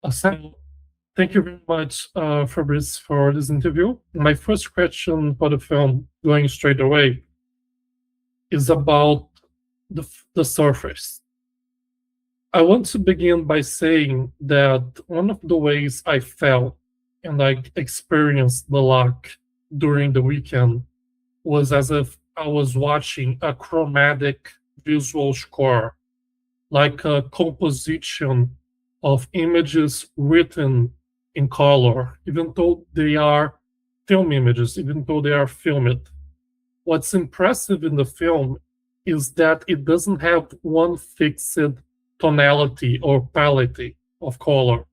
So thank you very much, Fabrice, for this interview. My first question for the film, going straight away, is about the surface. I want to begin by saying that one of the ways I felt and I experienced the lock during the weekend was as if I was watching a chromatic visual score, like a composition of images written in color, even though they are film images, even though they are filmed. What's impressive in the film is that it doesn't have one fixed tonality or palette of color.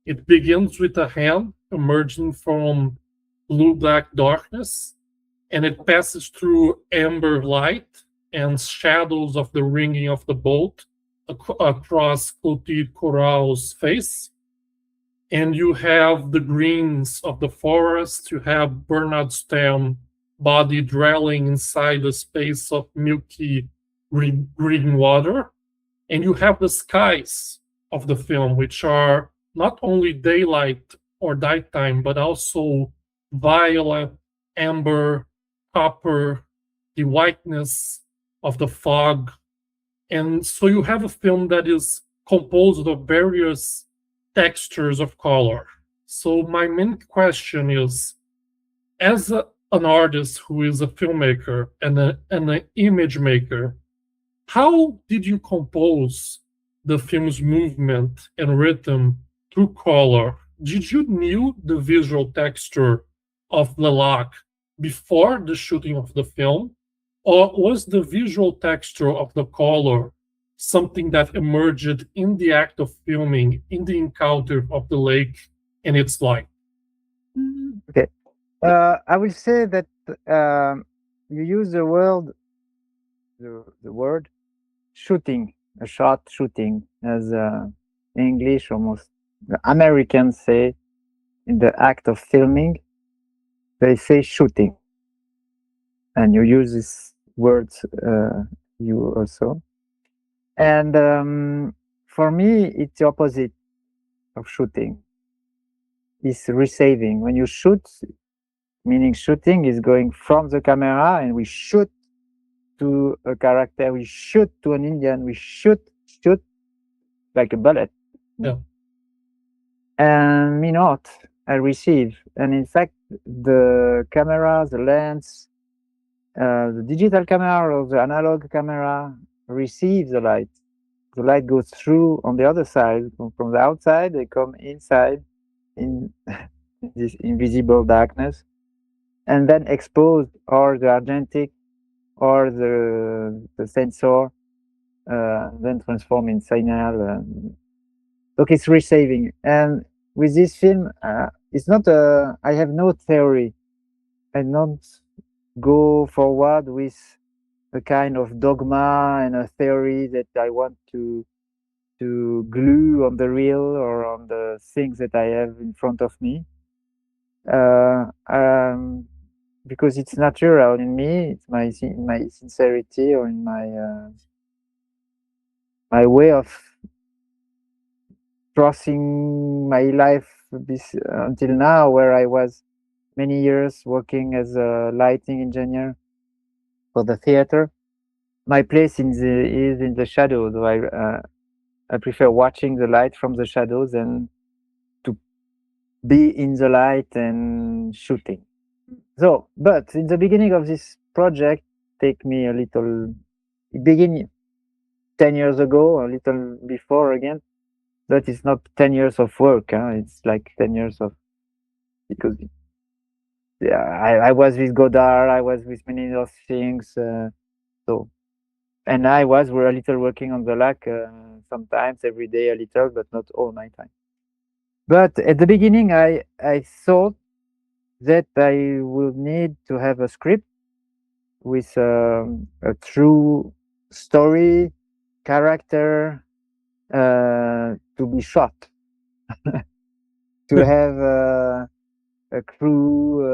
It begins with a hand emerging from blue black darkness, and it passes through amber light and shadows of the ringing of the boat across Clotilde Corral's face. And you have the greens of the forest, you have Bernard Stem body dwelling inside a space of milky green water. And you have the skies of the film, which are not only daylight or nighttime, but also violet, amber, copper, the whiteness of the fog. And so you have a film that is composed of various textures of color. So my main question is, as an artist who is a filmmaker and an image maker, how did you compose the film's movement and rhythm through color? Did you knew the visual texture of Lilac before the shooting of the film? Or was the visual texture of the color something that emerged in the act of filming, in the encounter of the lake and its light? Okay. I will say that you use the word shooting, a shot shooting, as English almost the Americans say in the act of filming, they say shooting, and you use this words you also. And for me, it's the opposite of shooting. It's receiving. When you shoot, meaning shooting is going from the camera, and we shoot to a character, we shoot to an Indian, we shoot like a bullet. Yeah. And me not, I receive. And in fact, the camera, the lens, the digital camera or the analog camera receives the light. The light goes through on the other side, from the outside, they come inside in this invisible darkness, and then exposed, or the argentic or the sensor then transform in signal. Look, it's receiving. And with this film, it's not I have no theory. I don't go forward with a kind of dogma and a theory that I want to glue on the reel or on the things that I have in front of me. Because it's natural in me, it's my sincerity, or in my way of crossing my life this until now, where I was many years working as a lighting engineer for the theater. My place is in the shadows. I prefer watching the light from the shadows and to be in the light and shooting. So, but in the beginning of this project, take me a little. It began 10 years ago, a little before again. But it's not 10 years of work. It's like 10 years of, because yeah, I was with Godard, I was with many other things. So, and we're a little working on the lac sometimes every day a little, but not all my time. But at the beginning, I thought that I will need to have a script with a true story, character to be shot, to have a crew,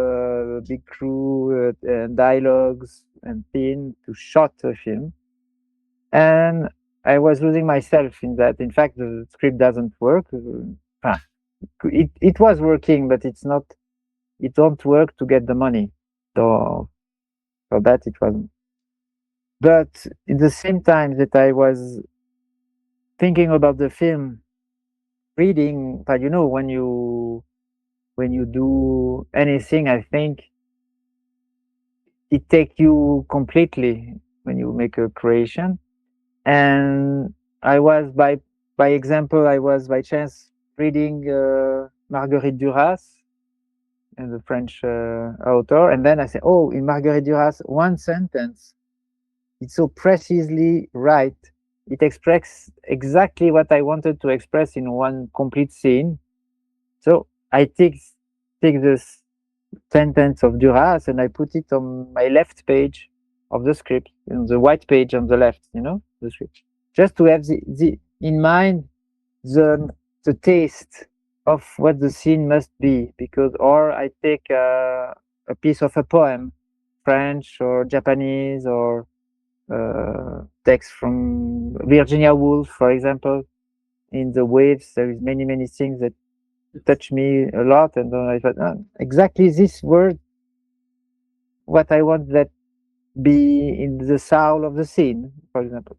a big crew, and dialogues and theme to shot a film. And I was losing myself in that. In fact, the script doesn't work. it was working, but it's not. It don't work to get the money. So for that it wasn't. But at the same time that I was thinking about the film, reading, but when you do anything, I think it takes you completely when you make a creation. And I was by example, I was by chance reading Marguerite Duras, and the French author, and then I said, oh, in Marguerite Duras, one sentence, it's so precisely right. It expresses exactly what I wanted to express in one complete scene. So I take this sentence of Duras and I put it on my left page of the script, on the white page on the left, the script, just to have the in mind the taste of what the scene must be. Because, or I take a piece of a poem, French or Japanese, or text from Virginia Woolf, for example. In the waves, there is many things that touch me a lot, and then I thought, exactly this word, what I want that be in the soul of the scene, for example.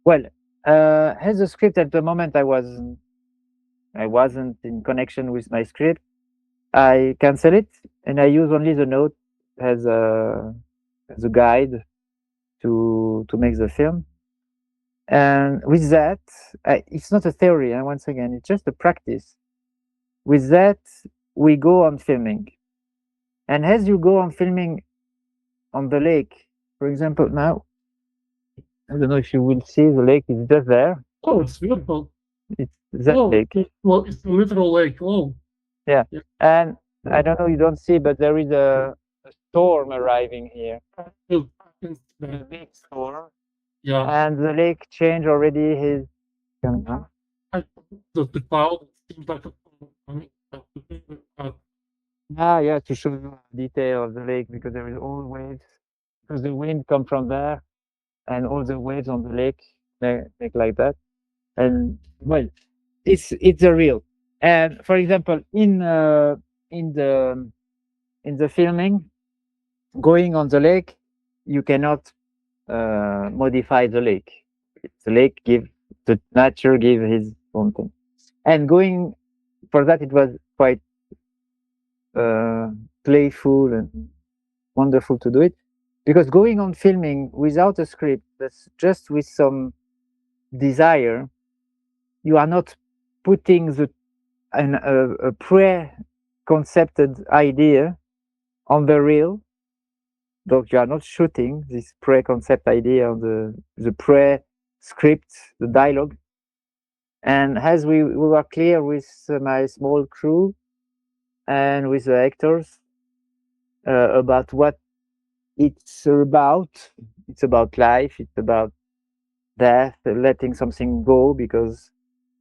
Well, as a script at the moment, I wasn't in connection with my script. I cancel it and I use only the note as a guide to make the film. And with that, it's not a theory. And once again, it's just a practice. With that, we go on filming. And as you go on filming on the lake, for example, now, I don't know if you will see the lake is just there. Oh, it's beautiful. It's that lake. Well, it's a literal lake. Oh. Yeah. And I don't know, you don't see, but there is a storm arriving here. A big storm. Yeah. And the lake changed already his. The cloud seems like yeah, to show you detail of the lake, because there is all waves, because the wind come from there, and all the waves on the lake make like that. And well, it's a real. And for example, in the filming, going on the lake, you cannot modify the lake. The lake the nature give his own thing. And going for that, it was quite playful and wonderful to do it, because going on filming without a script, that's just with some desire, you are not putting a pre-concepted idea on the reel. Though you are not shooting this pre-concept idea on the pre-script, the dialogue. And as we were clear with my small crew and with the actors about what it's about life, it's about death, letting something go because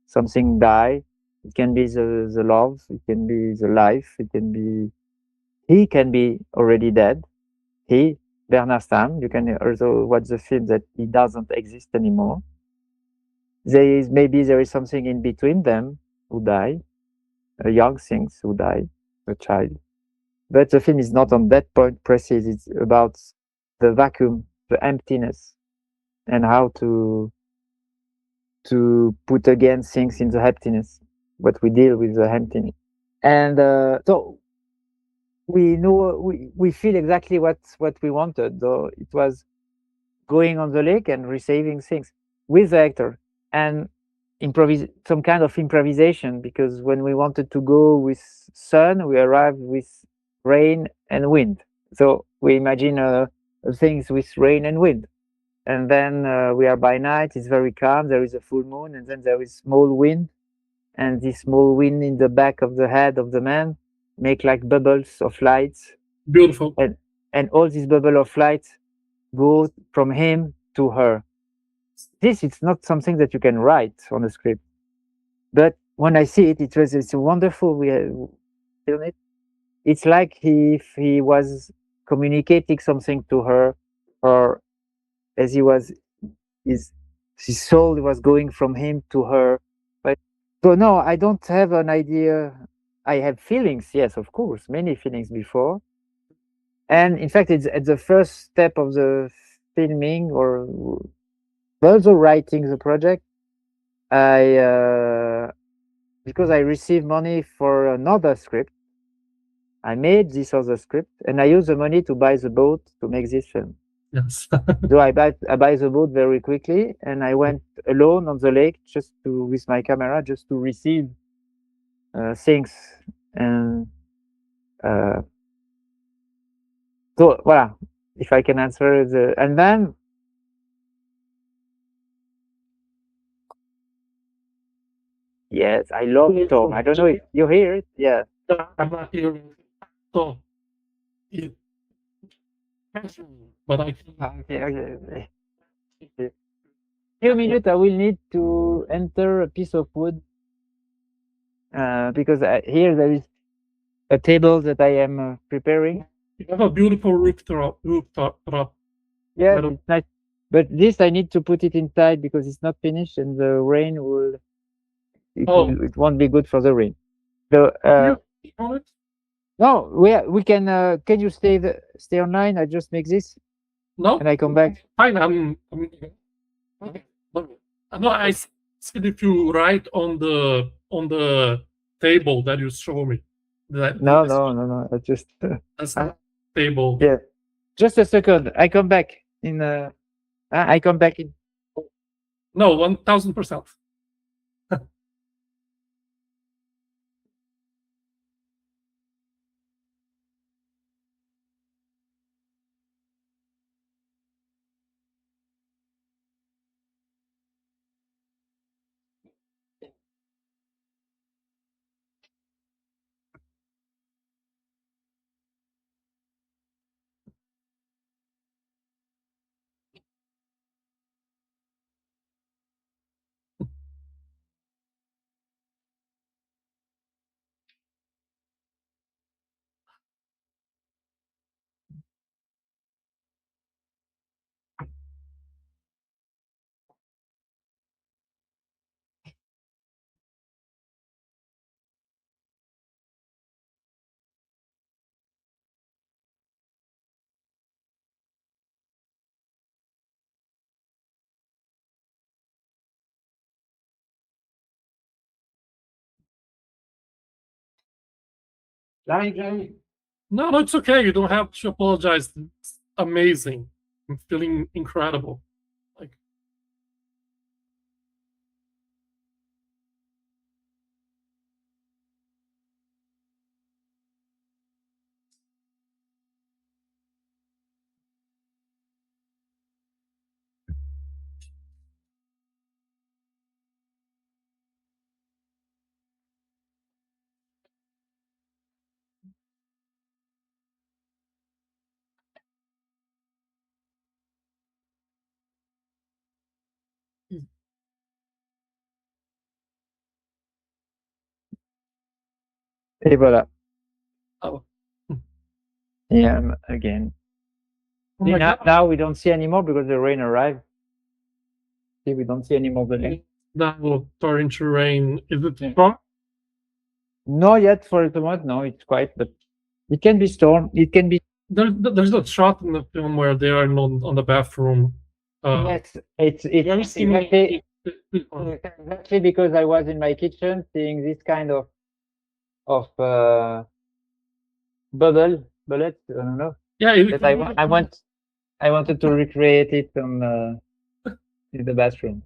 something die. It can be the love, it can be the life, he can be already dead. Bernard Stam, you can also watch the film that he doesn't exist anymore. Maybe there is something in between them who die, young things who die, a child. But the film is not on that point precise. It's about the vacuum, the emptiness, and how to put again things in the emptiness, what we deal with the emptiness. And so we know, we feel exactly what we wanted, though it was going on the lake and receiving things with the actor, and some kind of improvisation, because when we wanted to go with sun, we arrived with rain and wind. So we imagine things with rain and wind. And then we are by night, it's very calm, there is a full moon, and then there is small wind. And this small wind in the back of the head of the man make like bubbles of lights. Beautiful. And all these bubble of light go from him to her. This is not something that you can write on a script. But when I see it, it's wonderful. We film it. It's like if he was communicating something to her, or as his soul was going from him to her. But So no, I don't have an idea. I have feelings, yes, of course, many feelings before. And in fact, it's at the first step of the filming or also writing the project. Because I received money for another script, I made this other script, and I used the money to buy the boat to make this film. Yes. So I buy the boat very quickly, and I went alone on the lake just to with my camera just to receive things. And so voilà, if I can answer and then yes, I love Tom. I don't know if you hear it. Yeah. I'm not hearing. So it, but I can. Okay. Few minutes. I will need to enter a piece of wood because here there is a table that I am preparing. You have a beautiful rooftop. Yes, it's nice. But this I need to put it inside because it's not finished, and the rain will. It won't be good for the rain. So On it? no, we can. Can you stay online? I just make this No. and I come back. Fine. Okay. No, I said if you write on the table that you show me. No. I just. That's not table. Yeah. Just a second. I come back in. I come back in. No, 1000%. No, it's okay. You don't have to apologize. It's amazing. I'm feeling incredible. Like Et voilà. oh. Yeah, again. Oh my God. Now we don't see anymore because the rain arrived. See, we don't see anymore the lake. That will turn into rain. Is it strong? Not yet for the moment. No, it's quiet, but it can be storm. It can be. There's a shot in the film where they are on the bathroom. Yes, it's exactly because I was in my kitchen seeing this kind of bullets. I don't know. Yeah, That I wanted to recreate it on in the bathroom.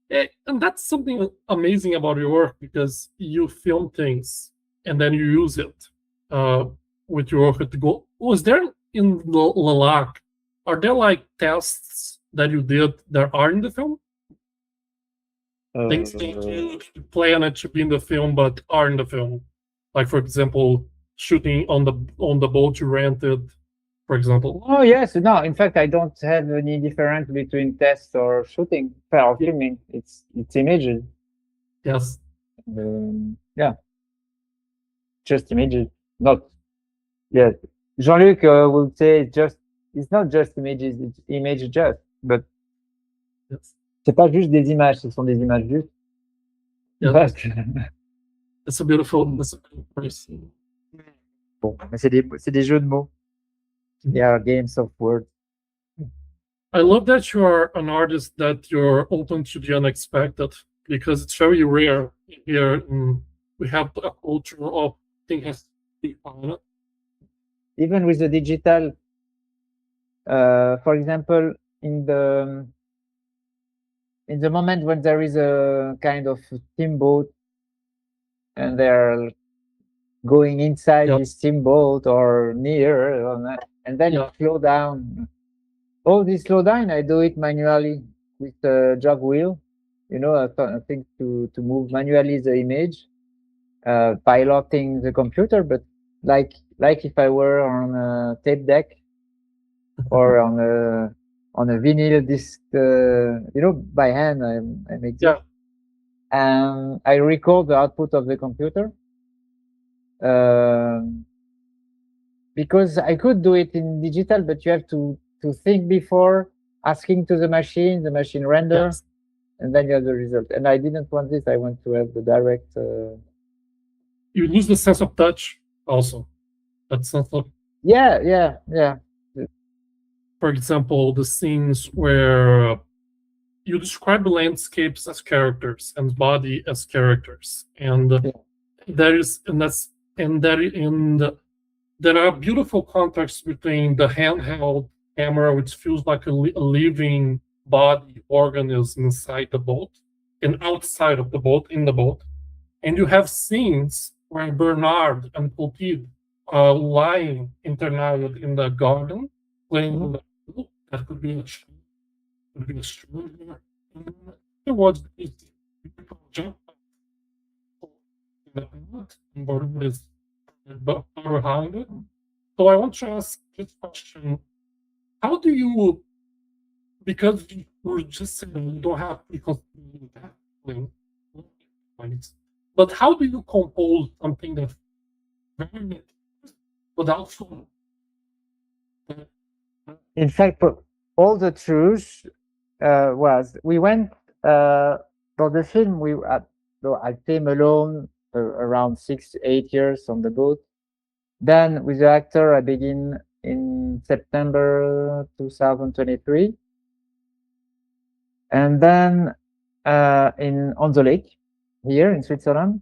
and that's something amazing about your work because you film things and then you use it with your work at the goal. Was there in Lilac, are there like tests that you did that are in the film? Things that you plan it to be in the film but are in the film. Like for example, shooting on the boat you rented, for example. Oh yes, no. In fact, I don't have any difference between tests or shooting or filming. It's images. Yes. Yeah, just images. Not. Yeah, Jean-Luc would say it's not just images. It's image just, but Yes. c'est pas juste des images. Ce sont des images justes. Yeah. But It's a beautiful place. bon, mais c'est des jeux de mots. They are games of words. I love that you are an artist that you're open to the unexpected, because it's very rare here. We have a culture of things has to be final. Even with the digital, for example, in the moment when there is a kind of steamboat and they're going inside Yeah. this steamboat or near, and then Yeah. it slow down. All this slow down, I do it manually with the jog wheel. You know, I think to move manually the image, piloting the computer, but like if I were on a tape deck or on a vinyl disc, you know, by hand. I make this. Yeah. And I record the output of the computer. Because I could do it in digital, but you have to think before asking to the machine render, Yes. and then you have the result. And I didn't want this. I want to have the direct. You lose the sense of touch also. That's not like, Yeah. for example, the scenes where you describe the landscapes as characters and body as characters, and there are beautiful contrasts between the handheld camera, which feels like a living body organism inside the boat, and outside of the boat, in the boat. And you have scenes where Bernard and Clotilde are lying internated in the garden, playing with the flute. That could be a child, could be a stranger. And then afterwards, this beautiful jump in the boat, and Bernard is behind it. So I want to ask this question: how do you, because you were just saying you don't have people that, but how do you compose something that's very without fun? In fact, all the truth was we went for the film. I came alone around 6-8 years on the boat. Then with the actor, I begin in September 2023, and then on the lake here in Switzerland.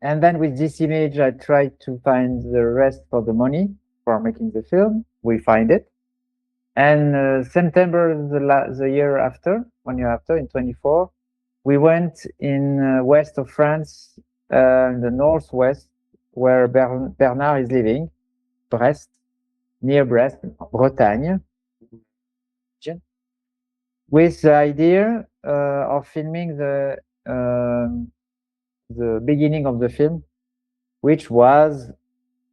And then with this image, I tried to find the rest for the money for making the film. We find it. And September the year after, 1 year after, in 24, we went in west of France, in the northwest, where Bernard is living, Brest, near Brest, Bretagne, with the idea of filming the beginning of the film, which was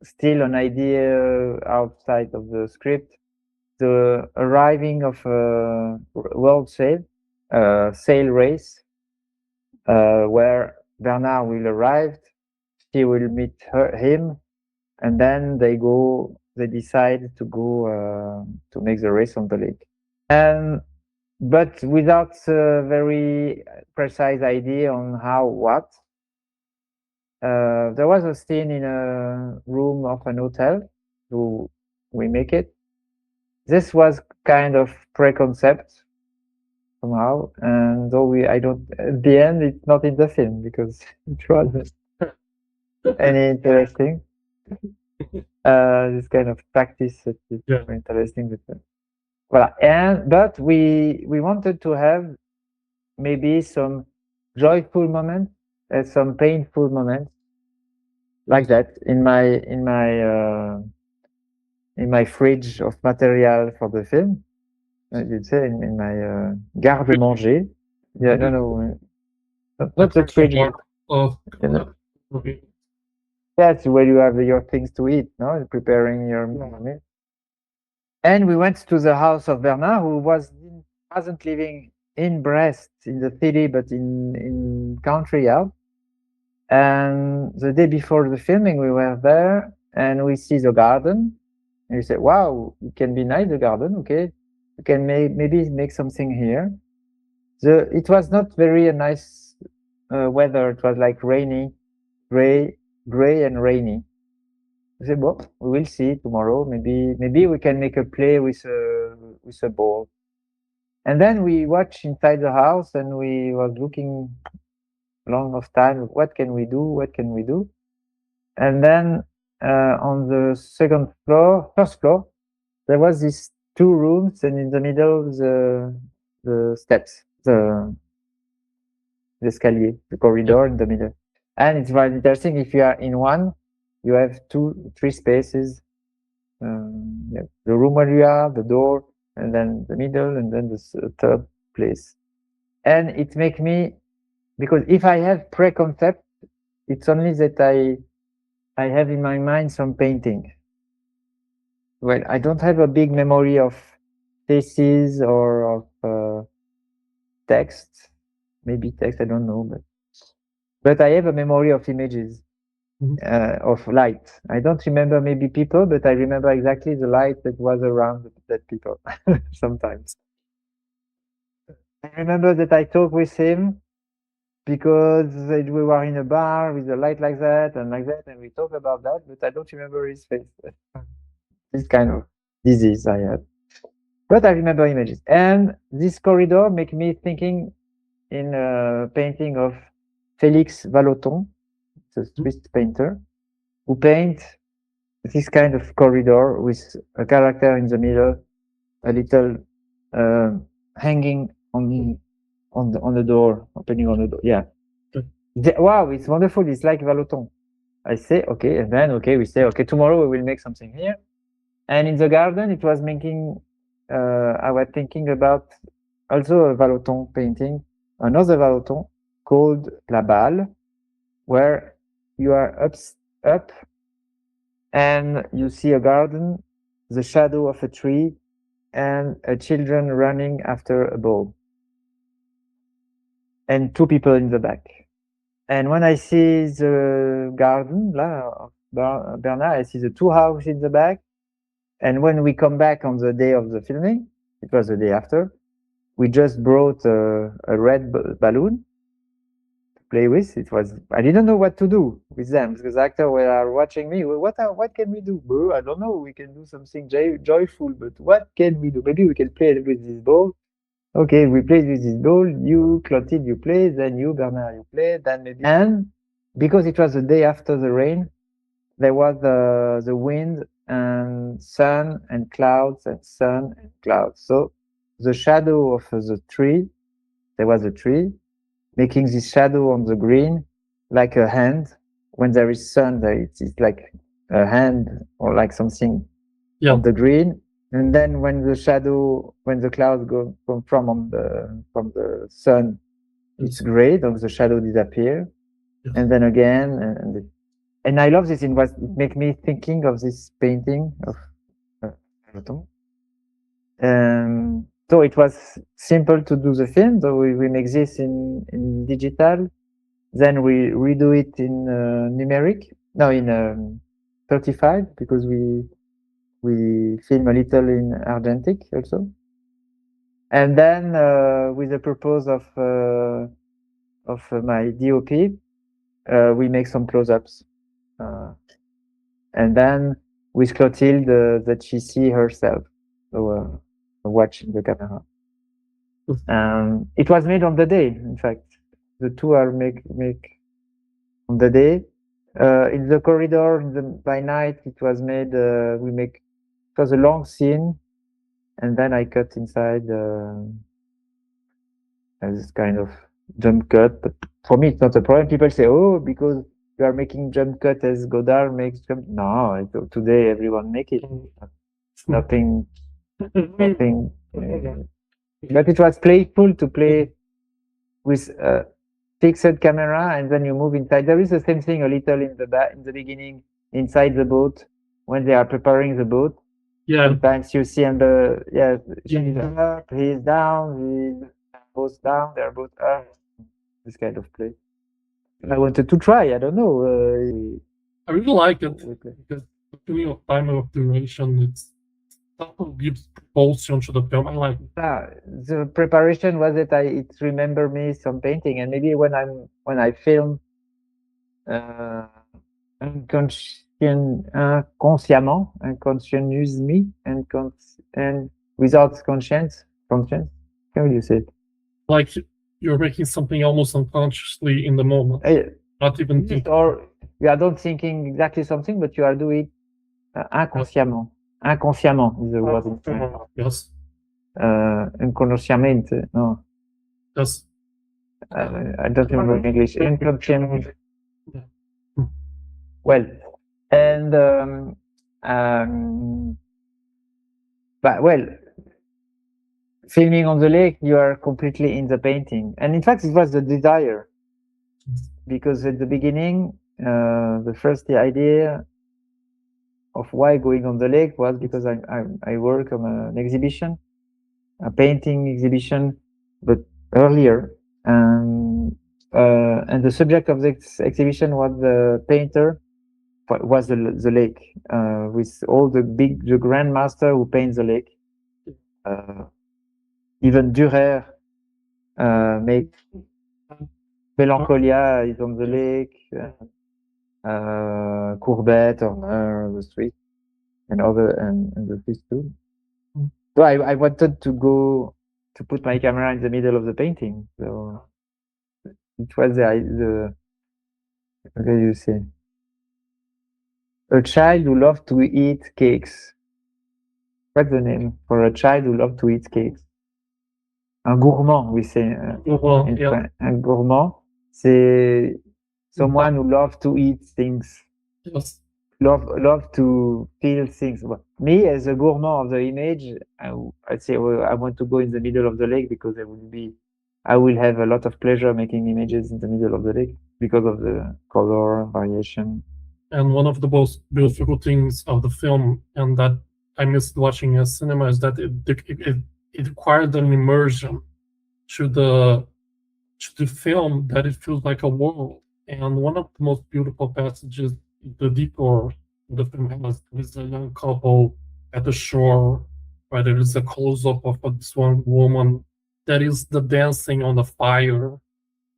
still an idea outside of the script. The arriving of a world sail race, where Bernard will arrive, she will meet him, and then they decide to go to make the race on the lake. But without a very precise idea on what. There was a scene in a room of an hotel. We make it. This was kind of preconcept somehow, and though at the end, it's not in the film because it wasn't any interesting. This kind of practice that is very interesting with them. Voilà. But we wanted to have maybe some joyful moments and some painful moments, like that in my fridge of material for the film. You'd say in my garde-manger. Yeah, no, not the fridge. That's where you have your things to eat, no? Preparing your meal. And we went to the house of Bernard, who wasn't living in Brest, in the city, but in country out. And the day before the filming, we were there, and we see the garden. And we said, wow, it can be nice, the garden, okay. We can maybe make something here. It was not very a nice weather. It was like rainy, gray and rainy. I said, well, we will see tomorrow. Maybe we can make a play with a ball. And then we watched inside the house, and we was looking long of time. What can we do? What can we do? And then on the first floor, there was these two rooms, and in the middle the steps, the escalier, the corridor in the middle. And it's very interesting. If you are in one, you have three spaces. Yeah, the room where you are, the door, and then the middle, and then the third place. And it make me, because if I have preconcept, it's only that I have in my mind some painting. Well, I don't have a big memory of faces or of text. Maybe text, I don't know, but I have a memory of images, of light. I don't remember maybe people, but I remember exactly the light that was around that people sometimes. I remember that I talked with him because we were in a bar with a light like that, and we talked about that, but I don't remember his face. This kind of disease I had. But I remember images. And this corridor make me thinking in a painting of Félix Vallotton, the Swiss painter, who paint this kind of corridor with a character in the middle, a little hanging on the door, opening on the door. Yeah. Wow, it's wonderful. It's like Vallotton. I say, okay, and then, we say, okay, tomorrow we will make something here. And in the garden, it was making, I was thinking about also a Vallotton painting, another Vallotton called La Balle, where you are up and you see a garden, the shadow of a tree, and a children running after a ball, and two people in the back. And when I see the garden of Bernard, I see the two houses in the back. And when we come back on the day of the filming, it was the day after, we just brought a red balloon to play with. I didn't know what to do with them because the actors were watching me. What can we do? I don't know. We can do something joyful, but what can we do? Maybe we can play with this ball. Okay, we played with this ball. You, Clotilde, you play. Then you, Bernard, you play. Then maybe. And because it was the day after the rain, there was the wind and sun and clouds and sun and clouds. So the shadow of the tree, there was a tree, making this shadow on the green like a hand. When there is sun, it's like a hand or like something on the green. And then when the clouds go from the sun, it's gray, donc the shadow disappear. And then again, and I love this. It make me thinking of this painting of Breton. So it was simple to do the film. So we make this in digital. Then we redo it in numeric. No, in 35 because we film a little in argentic also. And then with the purpose of my DOP, we make some close-ups. And then with Clotilde, that she see herself, so watching the camera. It was made on the day. In fact, the two are make on the day. In the corridor, by night, it was made. It was a long scene, and then I cut inside as kind of jump cut. But for me, it's not a problem. People say, "Oh, because you are making jump cut as Godard makes jump." No, today everyone make it. Nothing. But it was playful to play with a fixed camera, and then you move inside. There is the same thing a little in the beginning inside the boat when they are preparing the boat. Yeah. Sometimes you see she's up, he's down, they're both down, they're both up. This kind of play. I wanted to try. I don't know. I really like it because the feeling of time of duration, gives propulsion to the film. I like it. The preparation was that it remember me some painting, and maybe when I film consciemment, and without conscience. How do you say it? Like you're making something almost unconsciously in the moment, not even Yes, thinking. or you are not thinking exactly something, but you are doing inconsciemment. Inconsciemment is the word in French. Yes, Inconsciamente, no. yes. I don't remember in English. Inconsciamente. Yeah. Well, and but well, filming on the lake, you are completely in the painting, and in fact, it was the desire, because at the beginning, the first idea of why going on the lake was because I work on an exhibition, a painting exhibition, but earlier, and the subject of this exhibition was the painter, was the lake, with all the grandmaster who paints the lake. Even Dürer makes Melancholia is on the lake, Courbet on the street, and the street too. So I wanted to go to put my camera in the middle of the painting. So it was the how do you say? A child who loved to eat cakes. What's the name for a child who loved to eat cakes? Un gourmand, we say in French. Un gourmand, c'est someone who loves to eat things. Yes. Love to feel things. Me, as a gourmand of the image, I'd say, well, I want to go in the middle of the lake because I will have a lot of pleasure making images in the middle of the lake because of the color variation. And one of the most beautiful things of the film, and that I missed watching at cinema, is that it required an immersion to the film that it feels like a world. And one of the most beautiful passages, the decor the film has, is a young couple at the shore, where there is a close-up of this one woman that is the dancing on the fire.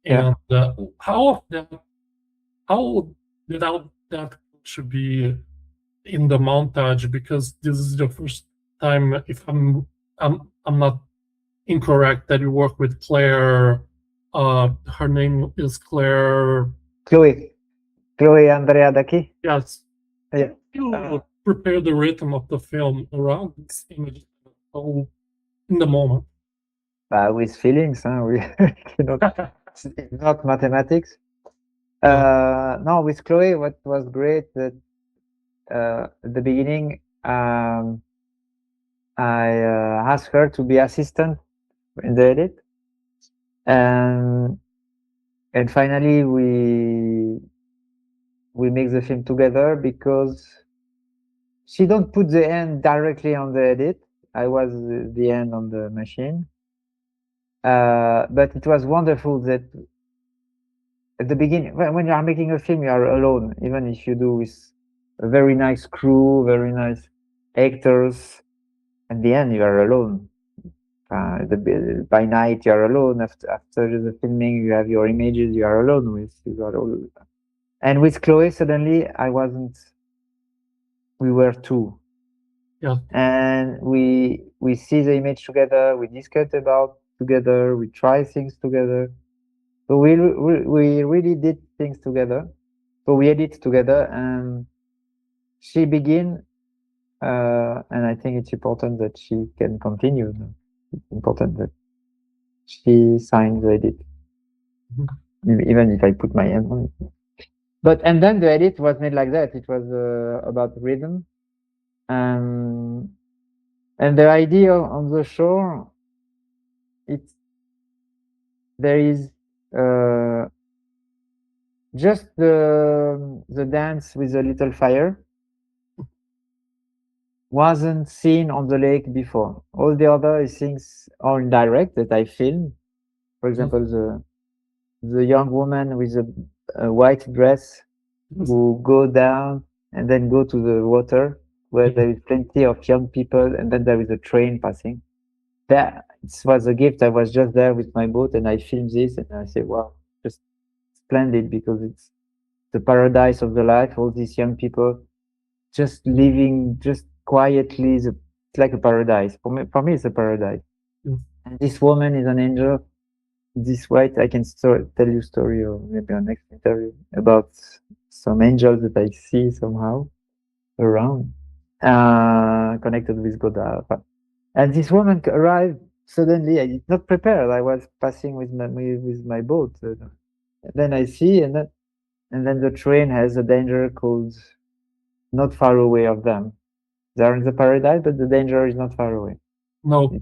And how did that should be in the montage, because this is the first time, if I'm not incorrect, that you work with Claire. Her name is Chloe Andrea Daki. Yes. Yeah. You prepare the rhythm of the film around this image in the moment. With feelings, we it's not mathematics. No, with Chloe, what was great that at the beginning, I asked her to be assistant in the edit, and finally we make the film together, because she don't put the end directly on the edit. I was the end on the machine, but it was wonderful that at the beginning, when you are making a film, you are alone, even if you do with a very nice crew, very nice actors. At the end, you are alone. By night, you are alone. After the filming, you have your images. You are alone with. You are all. And with Chloe, suddenly, I wasn't. We were two. Yeah. And we see the image together. We discuss about together. We try things together. So we really did things together. So we edit together, and she begin, and I think it's important that she can continue. It's important that she signs the edit, even if I put my hand on it. And then the edit was made like that. It was about rhythm, and the idea on the shore. There is just the dance with a little fire wasn't seen on the lake before. All the other things are indirect that I filmed. For example, the young woman with a white dress who go down and then go to the water. where there is plenty of young people, and then there is a train passing. That it was a gift. I was just there with my boat, and I filmed this, and I say, wow, just splendid, because it's the paradise of the life. All these young people just living just quietly. It's like a paradise. For me, it's a paradise. Yes. And this woman is an angel. This white, I can tell you a story, or maybe our next interview, about some angels that I see somehow around, connected with God. And this woman arrived suddenly. I did not prepare. I was passing with my boat. And then I see, and then the train has a danger called not far away of them. They are in the paradise, but the danger is not far away. No.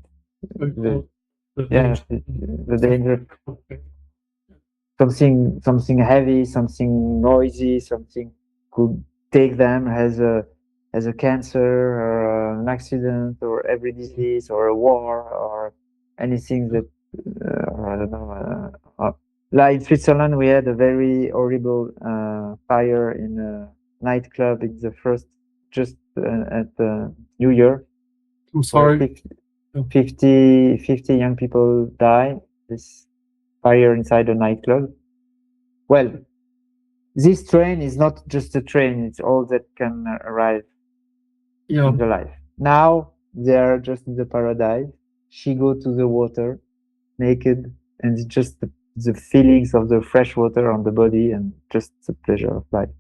Yeah, the danger. Something heavy, something noisy, something could take them as a cancer, or an accident, or every disease, or a war, or anything that I don't know. Like in Switzerland, we had a very horrible fire in a nightclub. It's the first, just at New Year. I'm sorry. 50 young people died. This fire inside a nightclub. Well, this train is not just a train, it's all that can arrive in the life. Now they are just in the paradise. She go to the water naked, and it's just the feelings of the fresh water on the body, and just the pleasure of life.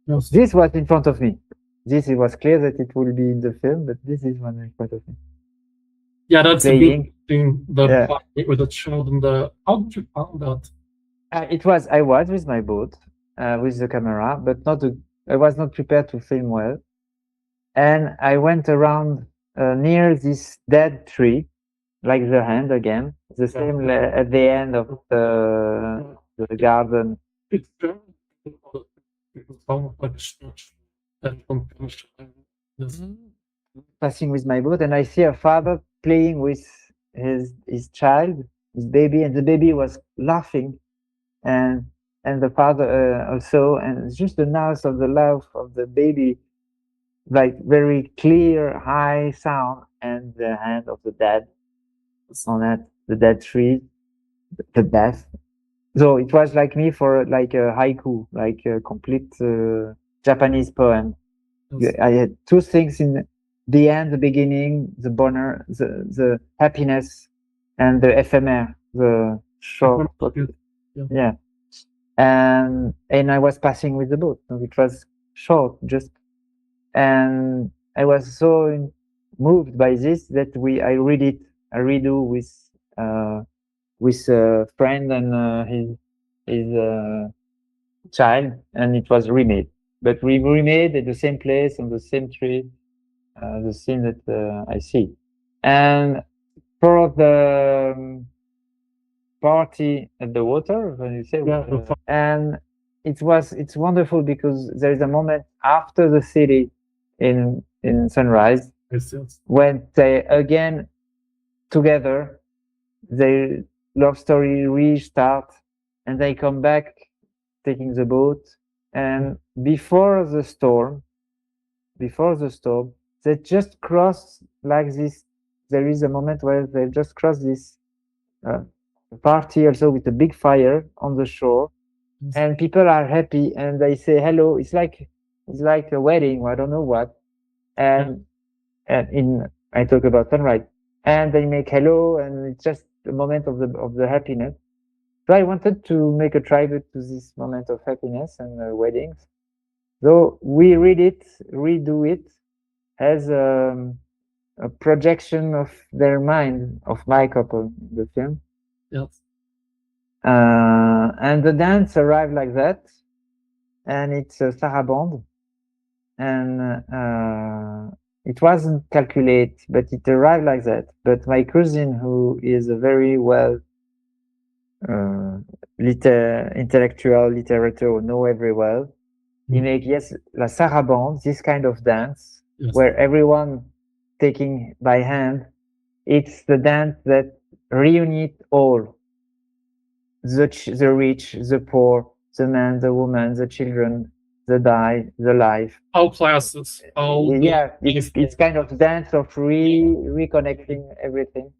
Yes. This was in front of me. It was clear that it will be in the film, but this is one in front of me. Yeah, that's a good thing. With the child and how did you find that? I was with my boat, with the camera, but I was not prepared to film well. And I went around near this dead tree, like the hand again, the same at the end of the garden. It's very like a structure and passing with my boat, and I see a father playing with his child, his baby, and the baby was laughing, and the father also, and it's just the noise of the laugh of the baby, like very clear, high sound, and the hand of the dad on the dead tree, the death. So it was like me for like a haiku, like a complete Japanese poem. Yes. I had two things in the end, the beginning, the bonheur, the happiness, and the ephemer, the short. Yeah. And I was passing with the boat, which was short, just, and I was so moved by this that I redo with a friend and his child, and it was remade. But we remade at the same place on the same tree, the scene that I see. And for the party at the water, when you say, and it's wonderful because there is a moment after the city in sunrise, when they again together, their love story restart, and they come back taking the boat, and before the storm, they just cross like this. There is a moment where they just cross this party also with a big fire on the shore, and people are happy and they say hello. It's like a wedding, or I don't know what. And I talk about sunrise, and they make hello, and it's just a moment of the happiness. So I wanted to make a tribute to this moment of happiness and weddings. So we redo it as a projection of their mind, of my couple, the film. Yes. And the dance arrived like that, and it's a sarabande, and it wasn't calculated, but it arrived like that. But my cousin, who is a very well intellectual literature, know very well, he make la sarabande, this kind of dance, where everyone taking by hand. It's the dance that reunite all, the rich, the poor, the man, the woman, the children, the life. All classes, all Yeah, it's kind of dance of reconnecting everything.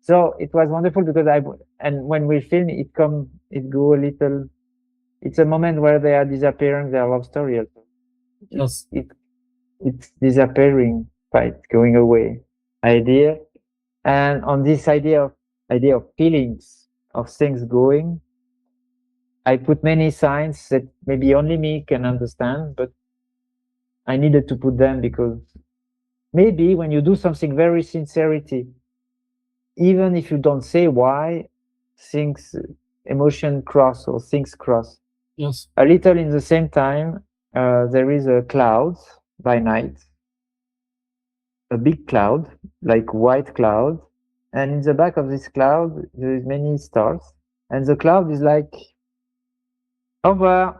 So it was wonderful because and when we film, it go a little. It's a moment where they are disappearing their love story. Also. yes, It's disappearing, right? Going away idea, and on this idea of feelings of things going, I put many signs that maybe only me can understand, but I needed to put them because maybe when you do something very sincerity, even if you don't say why, things emotion cross or things cross. yes, A little in the same time, there is a cloud by night, a big cloud, like white cloud, and in the back of this cloud there is many stars, and the cloud is like over.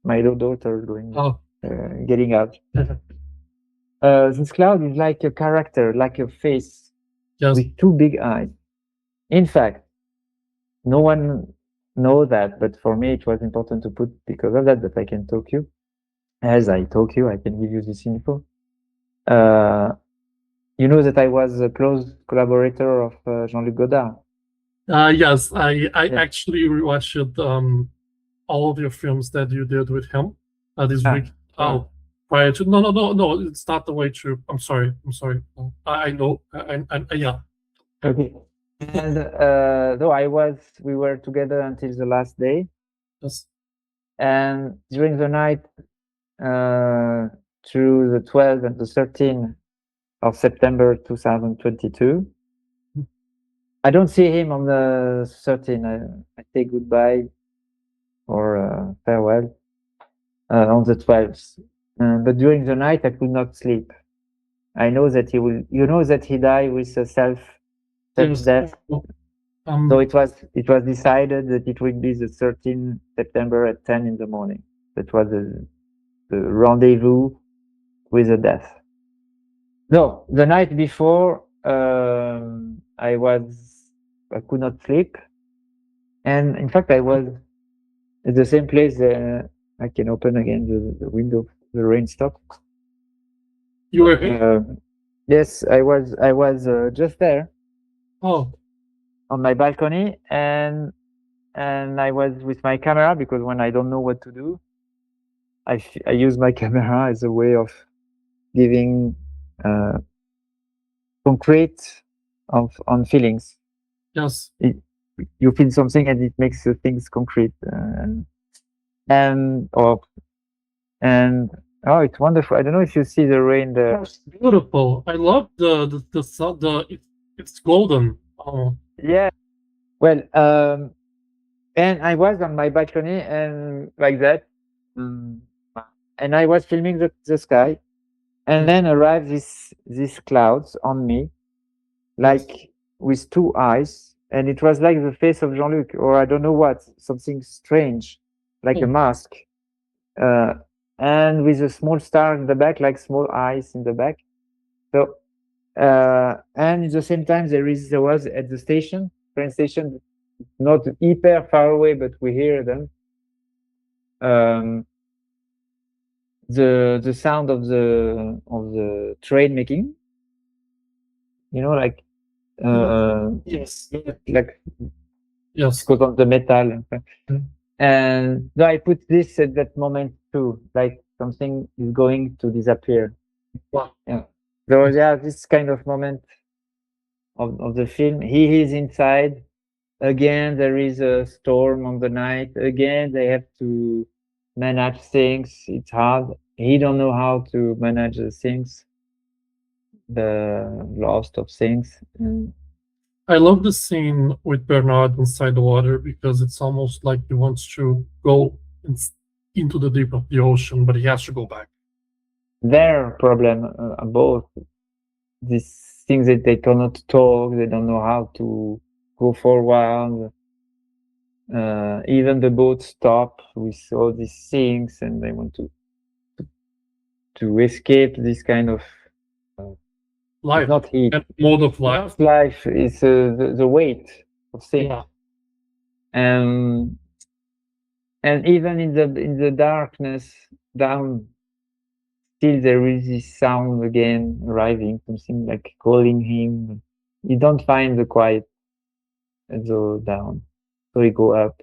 My little daughter is going, oh, getting out. This cloud is like a character, like a face yes, with two big eyes. In fact, no one know that, but for me it was important to put because of that I can talk you. As I talk you, I can give you this info. You know that I was a close collaborator of Jean-Luc Godard. yes, I Yeah. actually rewatched all of your films that you did with him this week. Ah. Prior to no, it's not the way to. I'm sorry. No, I know. Yeah. Okay. And we were together until the last day, Yes. and during the night, through the 12th and the 13th of September 2022. I don't see him on the 13th. I say goodbye or farewell on the 12th. But during the night, I could not sleep. I know that he will. You know that he died with a self-death. So it was decided that it would be the 13th September at 10 in the morning. That was the rendezvous with the death. No, the night before, I could not sleep, and in fact, I was at the same place. I can open again the window. The rain stopped. You were here? Yes, I was. I was just there. Oh. On my balcony, and I was with my camera because when I don't know what to do, I use my camera as a way of giving concrete on feelings. Yes. You feel something and it makes things concrete, and oh, it's wonderful. I don't know if you see the rain there. It's beautiful. I love the it's golden. Oh. Yeah. Well, and I was on my balcony and like that, and I was filming the sky, and then arrived these clouds on me, like with two eyes, and it was like the face of Jean-Luc, or I don't know what, something strange, like a mask, and with a small star in the back, like small eyes in the back. So, and at the same time, there was at the station, train station, not hyper far away, but we hear them. The sound of the train making, like yes, like yes, because of the metal. And so I put this at that moment too, like something is going to disappear. Wow. Yeah. So yeah, this kind of moment of the film. He is inside. Again, there is a storm on the night. Again, they have to manage things. It's hard. He don't know how to manage the things, the loss of things. I love the scene with Bernard inside the water because it's almost like he wants to go into the deep of the ocean, but he has to go back. Their problem, both these things that they cannot talk, they don't know how to go forward. Even the boat stop with all these things, and they want to escape this kind of life. Not heat. Mode of life. Life is the weight of things. Yeah. And even in the darkness, down, still there is this sound again arriving, something like calling him. You don't find the quiet and go down, so you go up.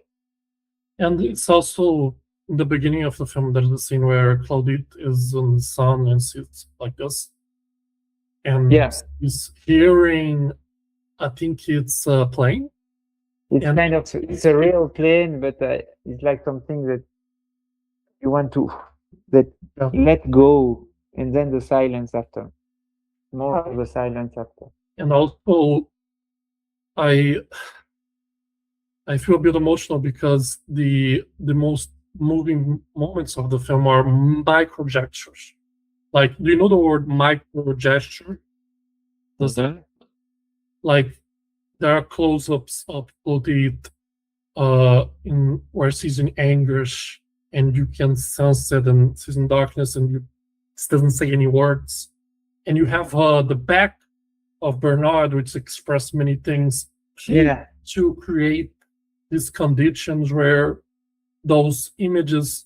And it's also in the beginning of the film, there's a scene where Claudette is in the sun and sits like this. And Yeah. he's hearing, I think it's a plane. It's And kind of, it's a real plane, but it's like something that you want to Yeah. let go, and then the silence after. More of the silence after. And also, I feel a bit emotional because the most moving moments of the film are micro gestures. Like, do you know the word micro gesture? Like, there are close-ups of Claudette in where she's in anguish, and you can sense it, and she's in darkness, and she doesn't say any words. And you have the back of Bernard, which express many things. To create these conditions where those images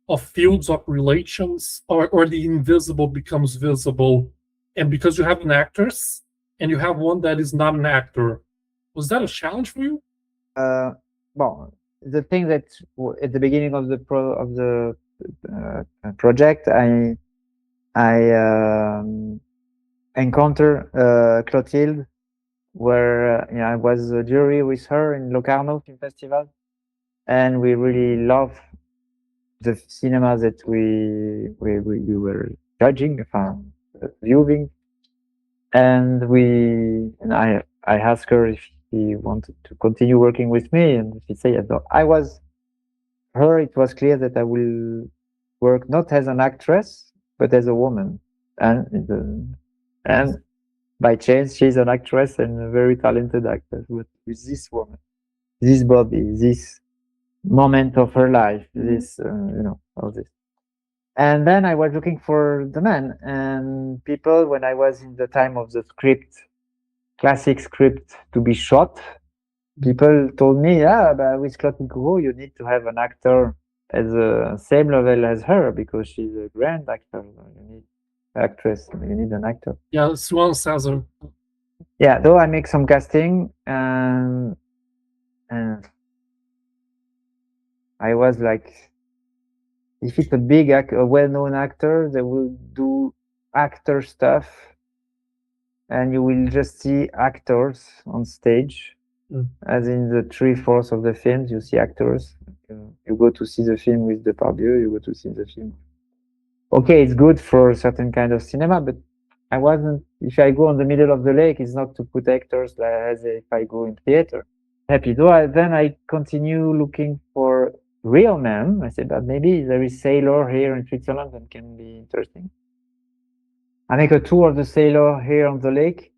of fields of relations or the invisible becomes visible. And because you have an actress and you have one that is not an actor, was that a challenge for you? Well, the thing that at the beginning of the project, I encounter Clotilde, where I was a jury with her in Locarno Film Festival, and we really love the cinema that we were judging, viewing, and I asked her if she wanted to continue working with me, and she said yes. So it was clear that I will work not as an actress but as a woman, and by chance she's an actress and a very talented actress, but with this woman, this body, this moment of her life, this all this. And then I was looking for the man, and people, when I was in the time of the classic script to be shot, people told me, but with Clotilde Courreau, you need to have an actor at the same level as her because she's a grand actor. You need actress, you need an actor. Yeah, Swan says it. Yeah, though I make some casting, and I was like, if it's a well-known actor, they will do actor stuff, and you will just see actors on stage. As in the 3/4 of the films, you see actors. You go to see the film with Depardieu, you go to see the film. Okay, it's good for a certain kind of cinema, but if I go on the middle of the lake, it's not to put actors as if I go in theater. Happy. Then I continue looking for real men. I said, but maybe there is sailor here in Switzerland that can be interesting. I make a tour of the sailor here on the lake,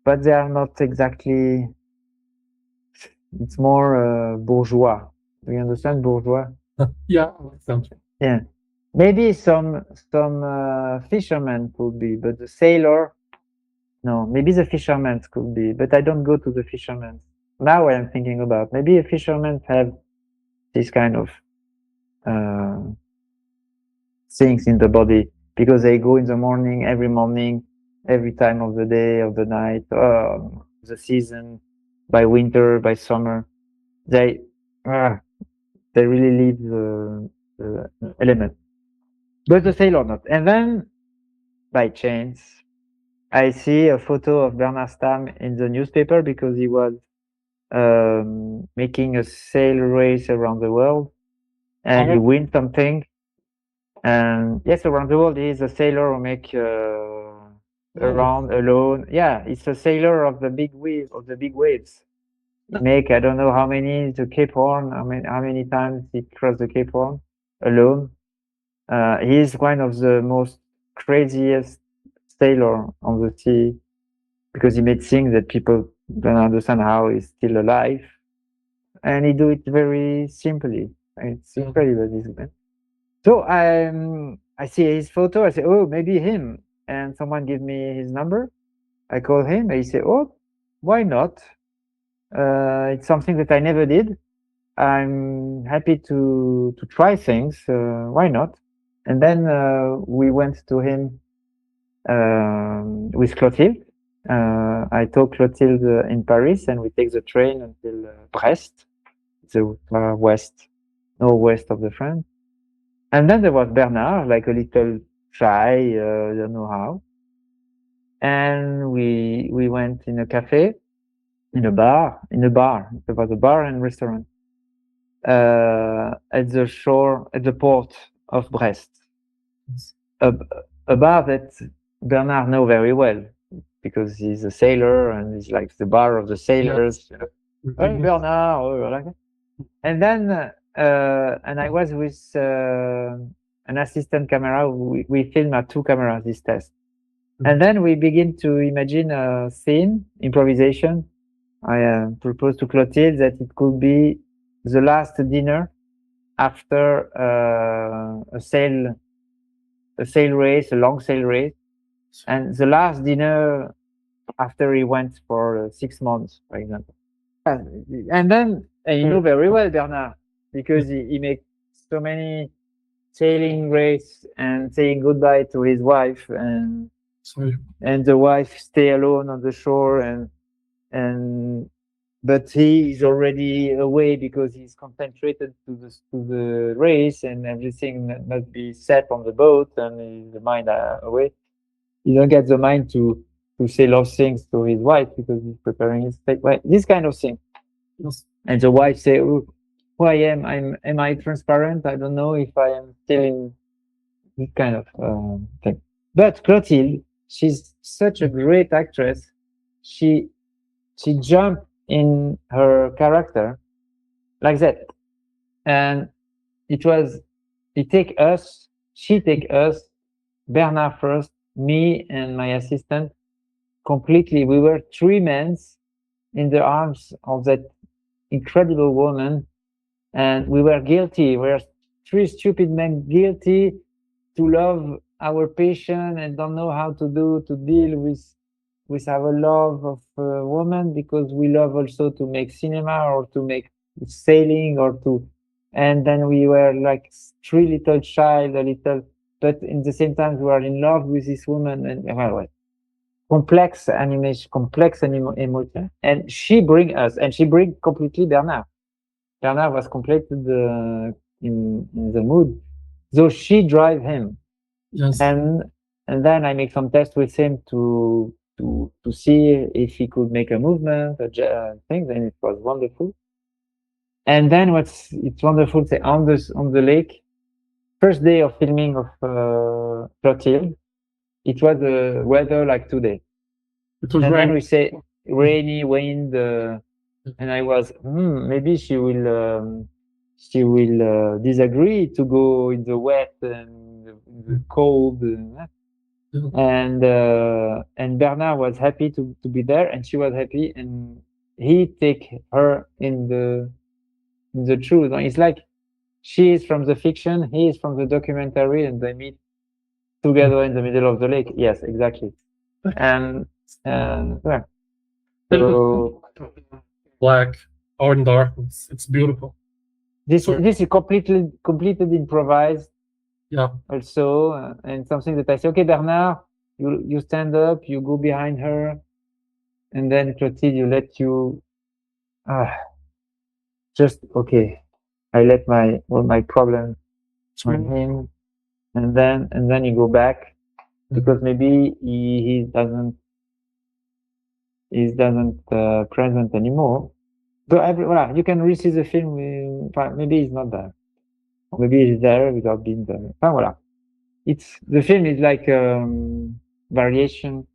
but they are not exactly. It's more bourgeois. Do you understand bourgeois? Yeah, yeah. Maybe some fishermen could be, but the sailor, no. Maybe the fishermen could be, but I don't go to the fishermen. Now I am thinking about maybe a fishermen have this kind of things in the body because they go in the morning, every time of the day, of the night, the season, by winter, by summer. They really leave the element, but the sailor not. And then, by chance, I see a photo of Bernard Stamm in the newspaper because he was making a sail race around the world, and he win something. And yes, around the world, he is a sailor who make around alone. Yeah, it's a sailor of the big waves. Make I don't know how many to Cape Horn. How many times he crossed the Cape Horn alone. He is one of the most craziest sailor on the sea because he made things that people don't understand how he's still alive, and he do it very simply. It's incredible, this man. So I see his photo. I say, oh, maybe him. And someone give me his number. I call him. And he say, oh, why not? It's something that I never did. I'm happy to try things. Why not? And then we went to him with Clotilde. I took Clotilde in Paris, and we take the train until Brest, the northwest of the France. And then there was Bernard, like a little shy, don't know how. And we went in a cafe, in a bar. There was a bar and restaurant at the shore, at the port of Brest. A bar that Bernard know very well because he's a sailor and he's like the bar of the sailors. Hey, Bernard, like that. And then and I was with an assistant camera. We filmed at 2 cameras this test. And then we begin to imagine a scene, improvisation. I proposed to Clotilde that it could be the last dinner after a sail race, a long sail race, and the last dinner after he went for 6 months, for example. And then you know very well Bernard, because he makes so many sailing race and saying goodbye to his wife, and the wife stay alone on the shore, but he is already away because he's concentrated to the race, and everything must be set on the boat, and the mind away. He don't get the mind to say love things to his wife because he's preparing his fate. Well, this kind of thing. Yes. And the wife say, "Oh, who I am? Am I transparent? I don't know if I am still in this kind of thing." But Clotilde, she's such a great actress. She jumped in her character like that, and she take us, Bernard first, me and my assistant, completely. We were 3 men in the arms of that incredible woman, and we were guilty. We were 3 stupid men guilty to love our patient and don't know how to deal with our love of a woman, because we love also to make cinema or to make sailing and then we were like 3 little child, but in the same time we were in love with this woman, and well, complex emotion. And she bring completely Bernard. Bernard was completed in the mood, so she drive him. Yes. And then I make some tests with him to see if he could make a movement, things, and it was wonderful. And then it's wonderful on the lake, first day of filming of Clotilde, it was the weather like today. It was and rain. then we say rainy, wind, and I was maybe she will disagree to go in the wet and the cold. And Bernard was happy to be there, and she was happy, and he take her in the truth. It's like she is from the fiction, he is from the documentary, and they meet together in the middle of the lake. Yes, exactly. And yeah. So black or in darkness. It's beautiful. This is completely improvised. Yeah. Also, and something that I say, okay, Bernard, you stand up, you go behind her, and then Clotilde, you let you just okay. I let my problem on him, and then you go back because maybe he doesn't present anymore. But you can re-see the film. Maybe he's not there, or maybe he's there without being there. The film is like variation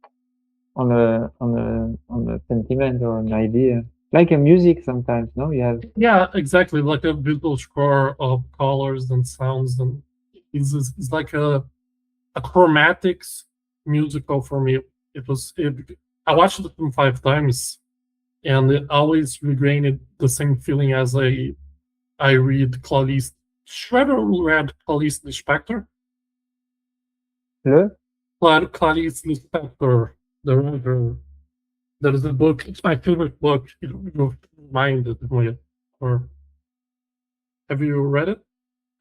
on a sentiment or an idea, like a music sometimes. No, you have exactly, like a visual score of colors and sounds, and it's like a chromatics musical for me. I watched the film 5 times, and it always regained the same feeling as I read Clarice. Should I read Clarice Lispector? Clarice Lispector, the writer. There is a book. It's my favorite book. It reminded me. Or have you read it?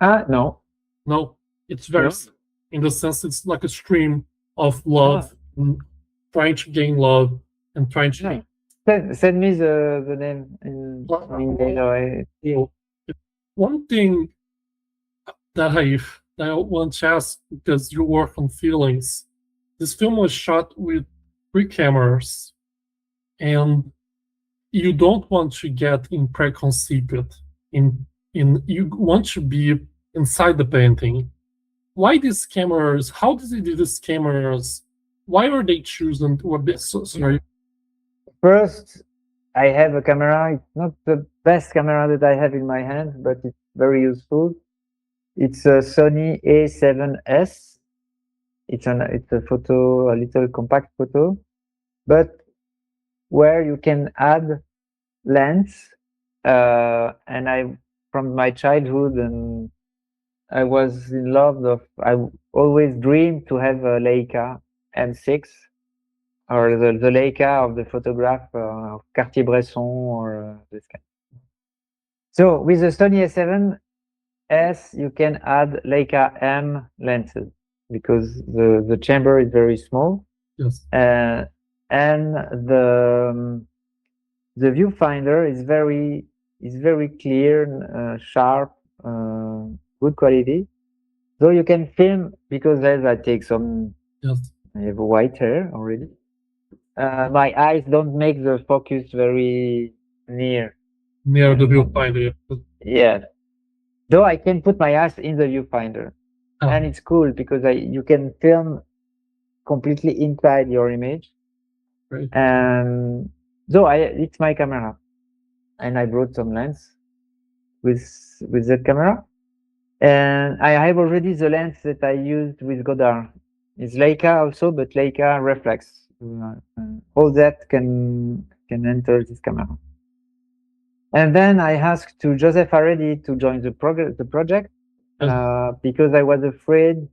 No. No. It's very Yeah. in the sense it's like a stream of love, and trying to gain love and trying to. Yeah. Send me the name in later. You know, one thing that I want to ask, because you work on feelings, this film was shot with 3 cameras, and you don't want to get in preconceived. In you want to be inside the painting. Why these cameras? How did they do these cameras? Why are they chosen? Sorry. First, I have a camera. It's not the best camera that I have in my hand, but it's very useful. It's a Sony A7S. It's a photo, a little compact photo, but where you can add lens. And I, from my childhood, and I was in love of. I always dreamed to have a Leica M6, or the Leica of the photograph of Cartier-Bresson, or this kind. So with the Sony A7S, you can add Leica M lenses because the chamber is very small. Yes. And the viewfinder is very clear, sharp, good quality. So you can film, because as I take some, Yes. I have white hair already. My eyes don't make the focus very near. Near the viewfinder. Yeah. Though I can put my eyes in the viewfinder, Oh, and it's cool because you can film completely inside your image. great. And so it's my camera, and I brought some lens with that camera, and I have already the lens that I used with Godard. It's Leica also, but Leica reflex. All that can enter this camera. And then I asked to Joseph Haredi to join the project because I was afraid.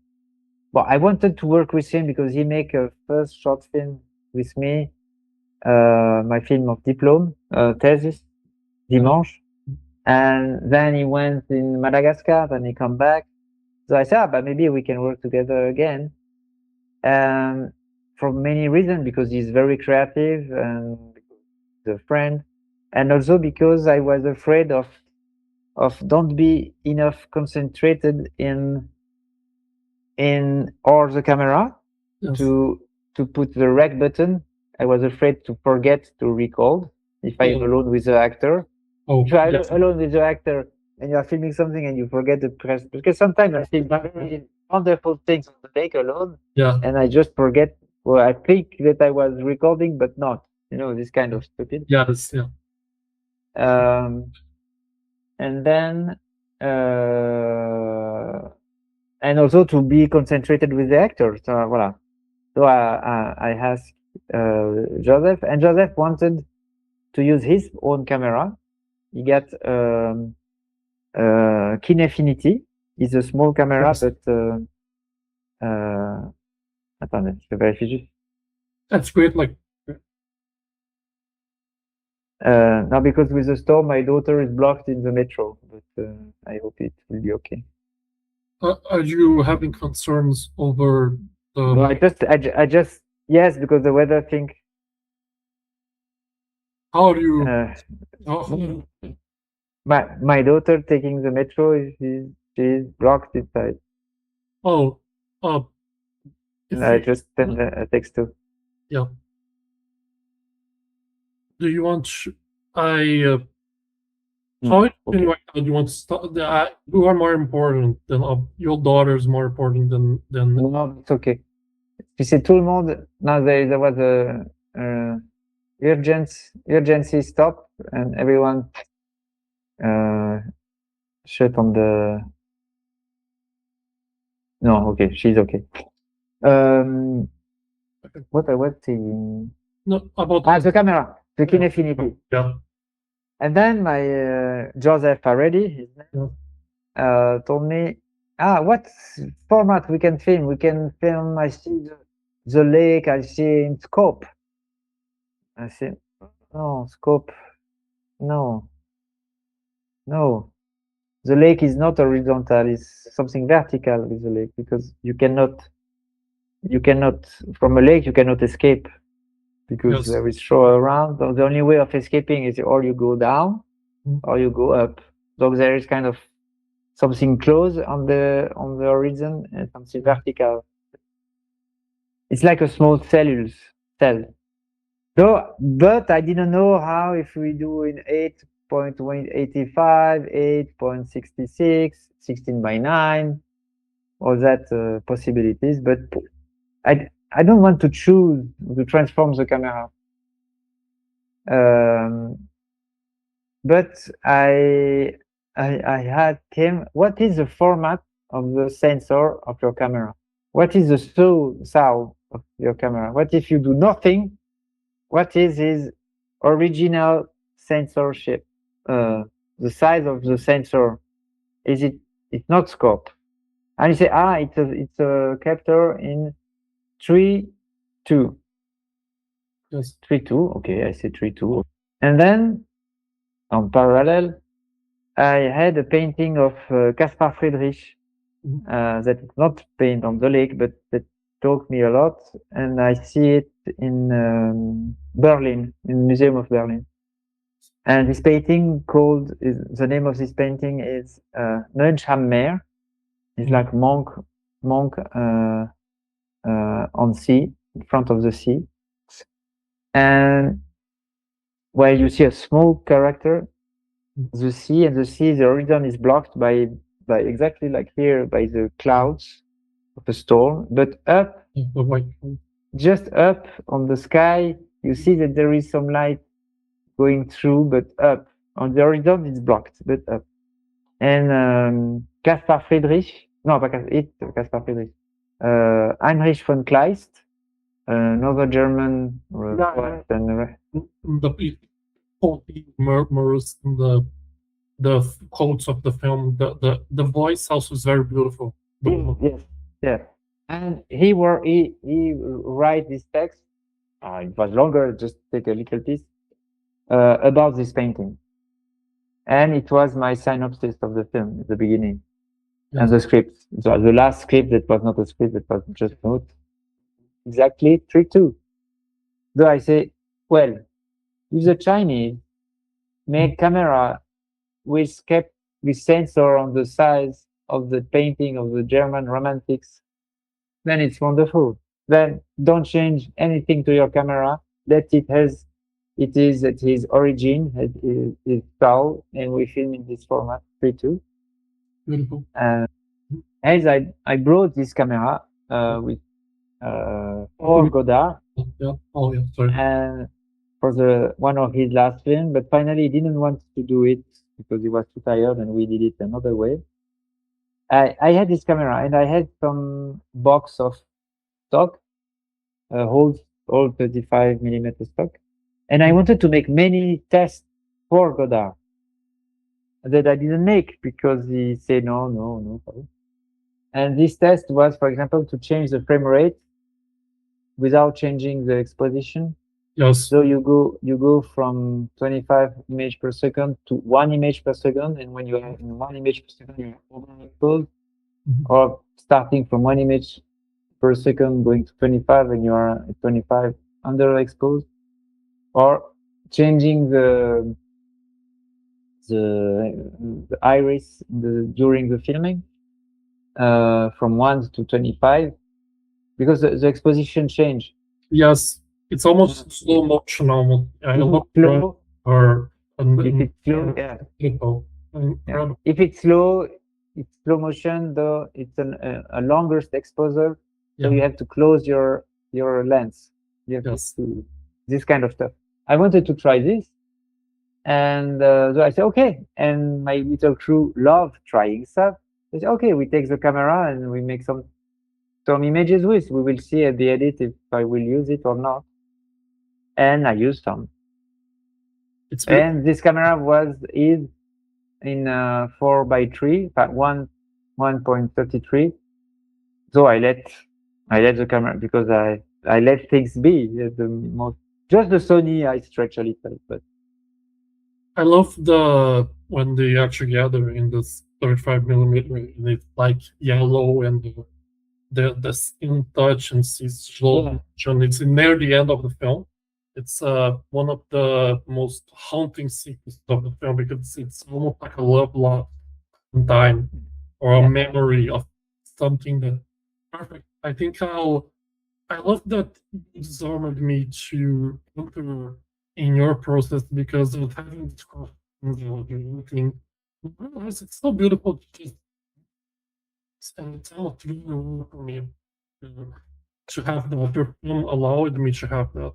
Well, I wanted to work with him because he made a first short film with me, my film of diploma, thesis, Dimanche. And then he went in Madagascar, then he come back. So I said, but maybe we can work together again. And for many reasons, because he's very creative and he's a friend, and also because I was afraid of don't be enough concentrated in or the camera to put the rec button. I was afraid to forget to record if I'm alone with the actor. If you're alone with the actor and you're filming something and you forget to press, because sometimes I film very wonderful things on the take alone, and I just forget. Well, I think that I was recording, but not. This kind of stupid. Yes, yeah. And then, and also to be concentrated with the actor. So voilà. So I asked Joseph, and Joseph wanted to use his own camera. He got Kinefinity. It's a small camera, but attendez, je vérifie juste. That's great. Like, now because with the storm, my daughter is blocked in the metro, but I hope it will be okay. are you having concerns over the? No, I just yes, because the weather thing. How are you? My daughter taking the metro, she's blocked inside. Oh, I just sent a text too. Yeah. Do you want? How do you want to start? Who are more important than your daughter is more important than? No, it's okay. Tu sais, tout le monde. Now there was a urgency stop, and everyone shut on the. No, okay, she's okay. What I was saying? No, about the camera, the Kinefinity. Yeah. And then my Joseph Haredi, his name, told me, what format we can film? We can film. I see the lake. I see in scope. I see. No scope. No. the lake is not horizontal; it's something vertical with the lake, because you cannot from a lake you cannot escape, because Yes. there is shore around. So the only way of escaping is or you go down or you go up. So there is kind of something close on the horizon and something vertical. It's like a small cell. So, but I didn't know how, if we do in 8.85, 8.66, 16:9, all that possibilities. But I don't want to choose to transform the camera. But I had came. What is the format of the sensor of your camera? What is the sound of your camera? What if you do nothing? What is his original sensor shape? The size of the sensor, is it? It's not scope. And you say, it's a captor in 3:2. Yes. 3:2. Okay, I say 3:2. And then on parallel, I had a painting of Caspar Friedrich that is not painted on the lake, but that taught me a lot. And I see it in Berlin, in the Museum of Berlin. And this painting the name of this painting is Nudge am Meer. It's like monk on sea, in front of the sea. And where you see a small character, the sea, and the horizon is blocked by exactly like here, by the clouds of a storm. But up, The white. just up on the sky, you see that there is some light going through, but up. On the horizon, it's blocked, but up. And Caspar Friedrich, no, it's Caspar Friedrich. Heinrich von Kleist, another German poet and The people immersed in the quotes of the film. The voice also is very beautiful. yes, yeah. And he write this text. It was longer. Just take a little piece about this painting, and it was my synopsis of the film at the beginning. Yes. And the script. So the last script, that was not a script, that was just note. Exactly 3:2. So I say, well, if the Chinese make camera with sensor on the size of the painting of the German romantics, then it's wonderful. Then don't change anything to your camera. Let it is at his origin, at his style, and we film in this format 3:2. Beautiful. As I brought this camera with Paul Godard. Yeah. Oh, yeah. Sorry. And for one of his last films, but finally he didn't want to do it because he was too tired, and we did it another way. I had this camera, and I had some box of stock, whole 35mm stock, and I wanted to make many tests for Godard that I didn't make because he said no. And this test was, for example, to change the frame rate without changing the exposition. Yes. So you go from 25 images per second to 1 image per second, and when you are in 1 image per second, you're overexposed, or starting from 1 image per second going to 25, and you are at 25 underexposed, or changing the iris during the filming from 1 to 25, because the exposition change. Yes. It's almost slow motion almost. I look slow, or if it's slow, yeah. Incredible. If it's slow motion, though, it's a longer exposure, so you have to close your lens. You have to this kind of stuff. I wanted to try this, and so I said okay. And my little crew love trying stuff. They said okay, we take the camera and we make some images with. We will see at the edit if I will use it or not. And I used some. And this camera is in 4:3, 1.33. So I let the camera, because I let things be. Just the Sony I stretch a little, but I love when they actually gather in this 35 millimeter, and it's like yellow, and the skin touch and sees slow motion. It's near the end of the film. It's one of the most haunting sequences of the film because it's almost like a love lost in time or a memory of something that perfect. I think how I love that you disarmed me to enter in your process because of having this question of looking. It's so beautiful to just and it's almost really for me to have that. Your film allowed me to have that.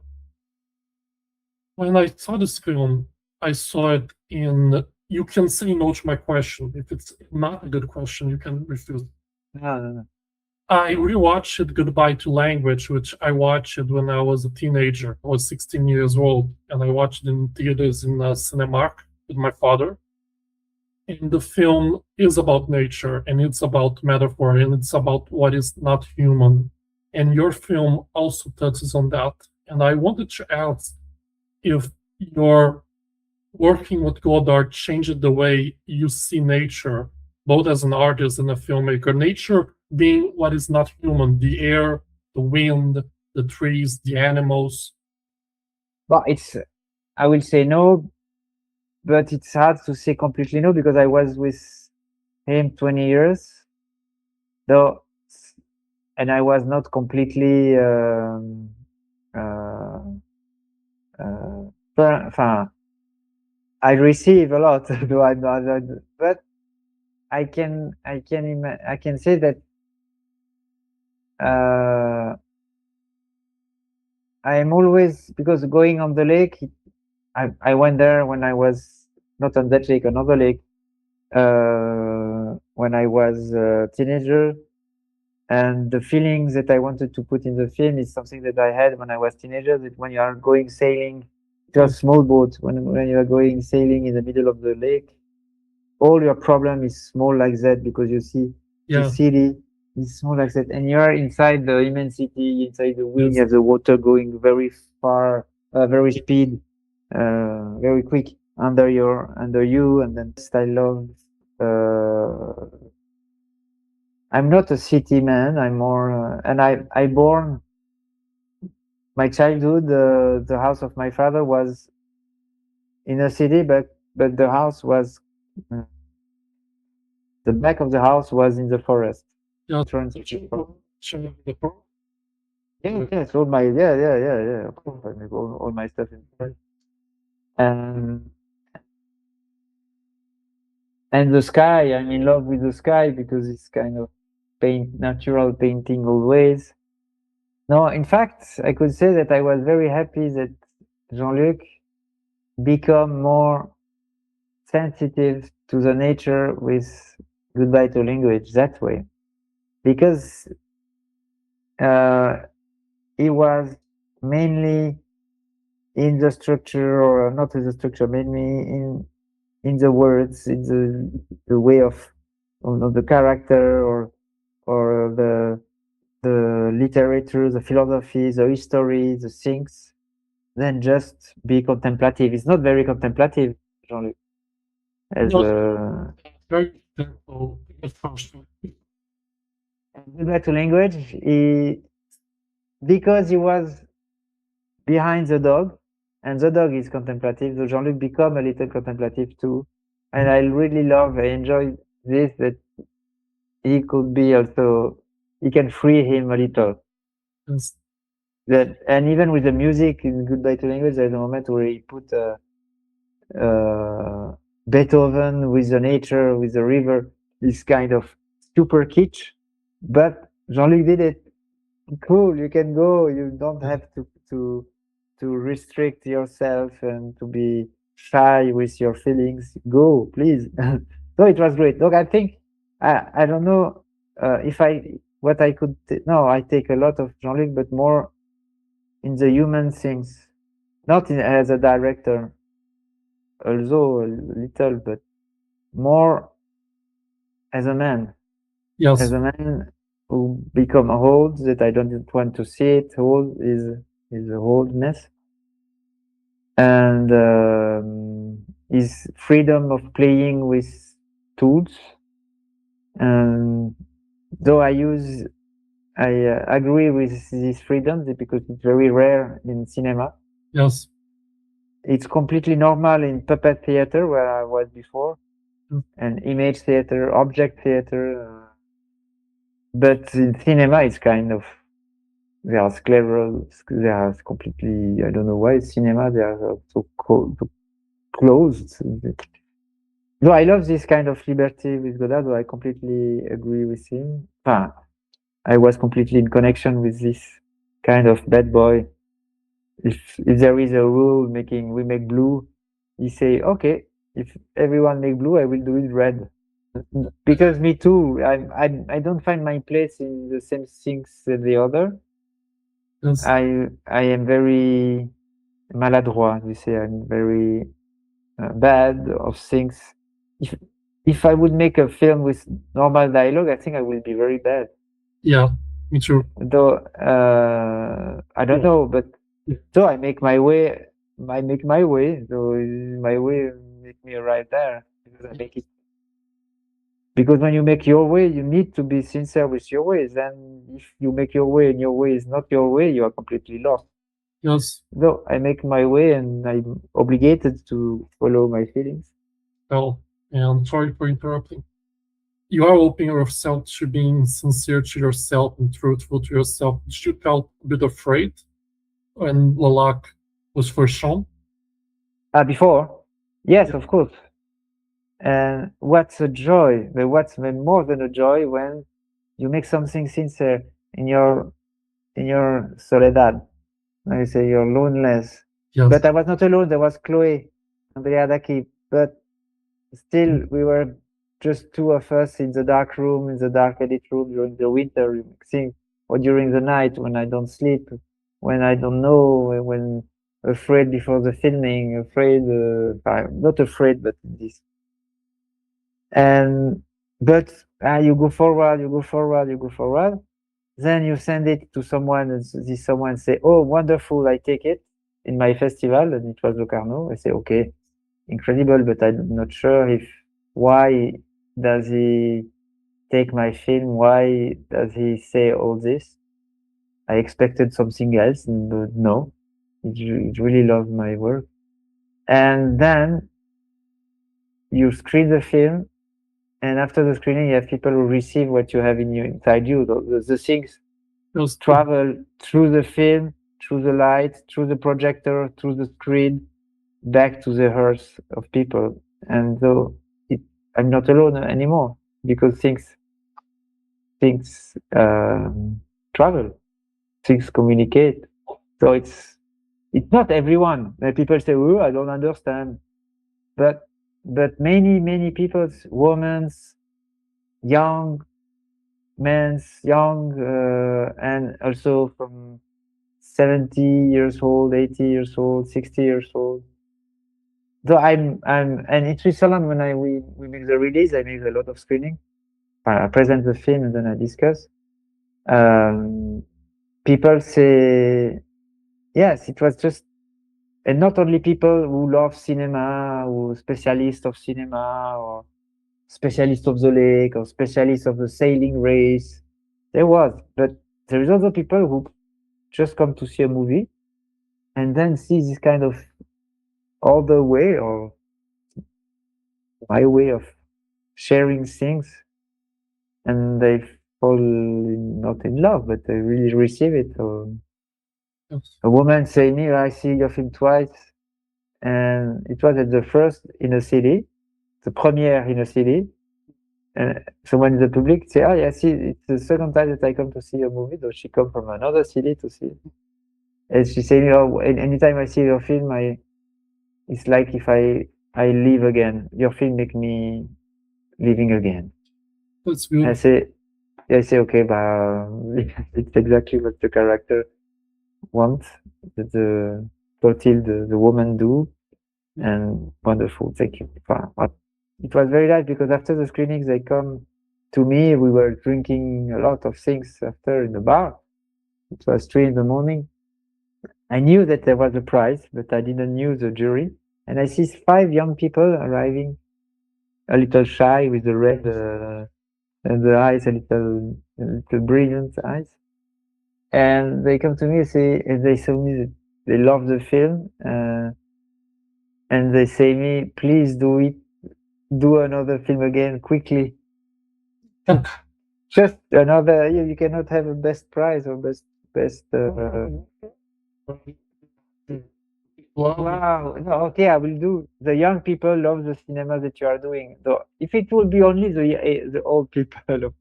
When I saw this film, I saw it in. You can say no to my question. If it's not a good question, you can refuse. No. I rewatched Goodbye to Language, which I watched when I was a teenager. I was 16 years old, and I watched it in theaters in Cinemark with my father. And the film is about nature, and it's about metaphor, and it's about what is not human. And your film also touches on that. And I wanted to ask if your working with Godard changed the way you see nature, both as an artist and a filmmaker. Nature being what is not human, the air, the wind, the trees, the animals. But I will say no, but it's hard to say completely no because I was with him 20 years, though, and I was not completely I receive a lot, though I'm not, but I can say that I am always, because going on the lake, I went there when I was not on that lake, another lake, when I was a teenager, and the feelings that I wanted to put in the film is something that I had when I was teenager. That when you are going sailing, it was small boat. When you are going sailing in the middle of the lake, all your problem is small like that because you see the city is small like that, and you are inside the immensity, inside the wind. You have the water going very far, very speed, very quick under you, and then I love. I'm not a city man. I'm more, and I born. My childhood, the house of my father was in a city, but the house was. The back of the house was in the forest. Yeah, yes, all my yeah. Of course, I make all my stuff in the forest. And the sky, I'm in love with the sky because it's kind of natural painting always. No, in fact, I could say that I was very happy that Jean-Luc become more sensitive to the nature with Goodbye to Language that way, because he was mainly in the structure, or not in the structure, mainly in the words, in the way of the character, or the literature, the philosophy, the history, the things, than just be contemplative. It's not very contemplative, Jean-Luc. As very simple. Back to language, because he was behind the dog, and the dog is contemplative, so Jean-Luc become a little contemplative too. And I really enjoy this, that he could be also, he can free him a little. Yes. That, and even with the music in Goodbye to Language, there's a moment where he put Beethoven with the nature, with the river, this kind of super kitsch, but Jean-Luc did it. Cool, you can go. You don't have to restrict yourself and to be shy with your feelings. Go, please. So it was great. Look, I think I don't know if what I could. No, I take a lot of Jean-Luc, but more in the human things, not as a director, although a little, but more as a man. Yes. As a man who become old, that I don't want to see it. Old is a oldness, and his freedom of playing with tools, Though I agree with this freedom because it's very rare in cinema. Yes. It's completely normal in puppet theater where I was before, and image theater, object theater. But in cinema, it's kind of they are they are completely. I don't know why cinema they are so closed. No, I love this kind of liberty with Godard. I completely agree with him. I was completely in connection with this kind of bad boy. If there is a rule we make blue, he say okay. If everyone make blue, I will do it red. Because me too. I don't find my place in the same things as the other. Yes. I am very maladroit. We say I'm very bad of things. If I would make a film with normal dialogue, I think I will be very bad. Yeah, me too. Though I don't know, but so I make my way. I make my way. So my way make me arrive there because I make it. Because when you make your way, you need to be sincere with your ways. Then if you make your way and your way is not your way, you are completely lost. Yes. No, I make my way and I'm obligated to follow my feelings. Well, and sorry for interrupting. You are opening yourself to being sincere to yourself and truthful to yourself. Did you felt a bit afraid when Lalac was first shown? Before? Yes, of course. And what's a joy? But what's more than a joy when you make something sincere in your soledad. I say your loneliness. Yes. But I was not alone. There was Chloe, Andrea Daki. But still, we were just two of us in the dark room, in the dark edit room during the winter thing, or during the night when I don't sleep, when I don't know, when afraid before the filming, afraid, not afraid, but this. And but you go forward, you go forward, you go forward. Then you send it to someone, and this someone say, "Oh, wonderful! I take it in my festival," and it was Locarno. I say, "Okay, incredible," but I'm not sure if why does he take my film? Why does he say all this? I expected something else, but no, he really loved my work. And then you screen the film, and after the screening, you have people who receive what you have inside you. The things travel through the film, through the light, through the projector, through the screen, back to the hearts of people. And so I'm not alone anymore because things travel, things communicate. So it's not everyone. People say, "Oh, I don't understand," but many people, women, young men, and also from 70 years old, 80 years old, 60 years old. So and in Switzerland when we make the release, I make a lot of screening. I present the film and then I discuss. People say, yes, it was just, and not only people who love cinema, who specialists of cinema, or specialists of the lake, or specialists of the sailing race. There was, but there is also people who just come to see a movie and then see this kind of other way or my way of sharing things, and they fall not in love, but they really receive it. A woman say me, I see your film twice, and it was at the first in a city, the premiere in a city, and someone in the public say, I see, it's the second time that I come to see a movie, though she come from another city to see it. And she say, anytime I see your film, it's like if I live again. Your film make me living again. That's good. I say, okay, but it's exactly what the character wants. The Clotilde, the woman do, and wonderful. Thank you. It was very nice because after the screenings, they come to me. We were drinking a lot of things after in the bar. It was 3 a.m. I knew that there was a prize, but I didn't know the jury. And I see 5 young people arriving, a little shy with the and the eyes a little brilliant eyes. And they come to me and they tell me that they love the film, and they say me, please do another film again quickly. Just another. You cannot have a best prize or best. Wow. No, okay, I will do. The young people love the cinema that you are doing. So if it will be only the old people of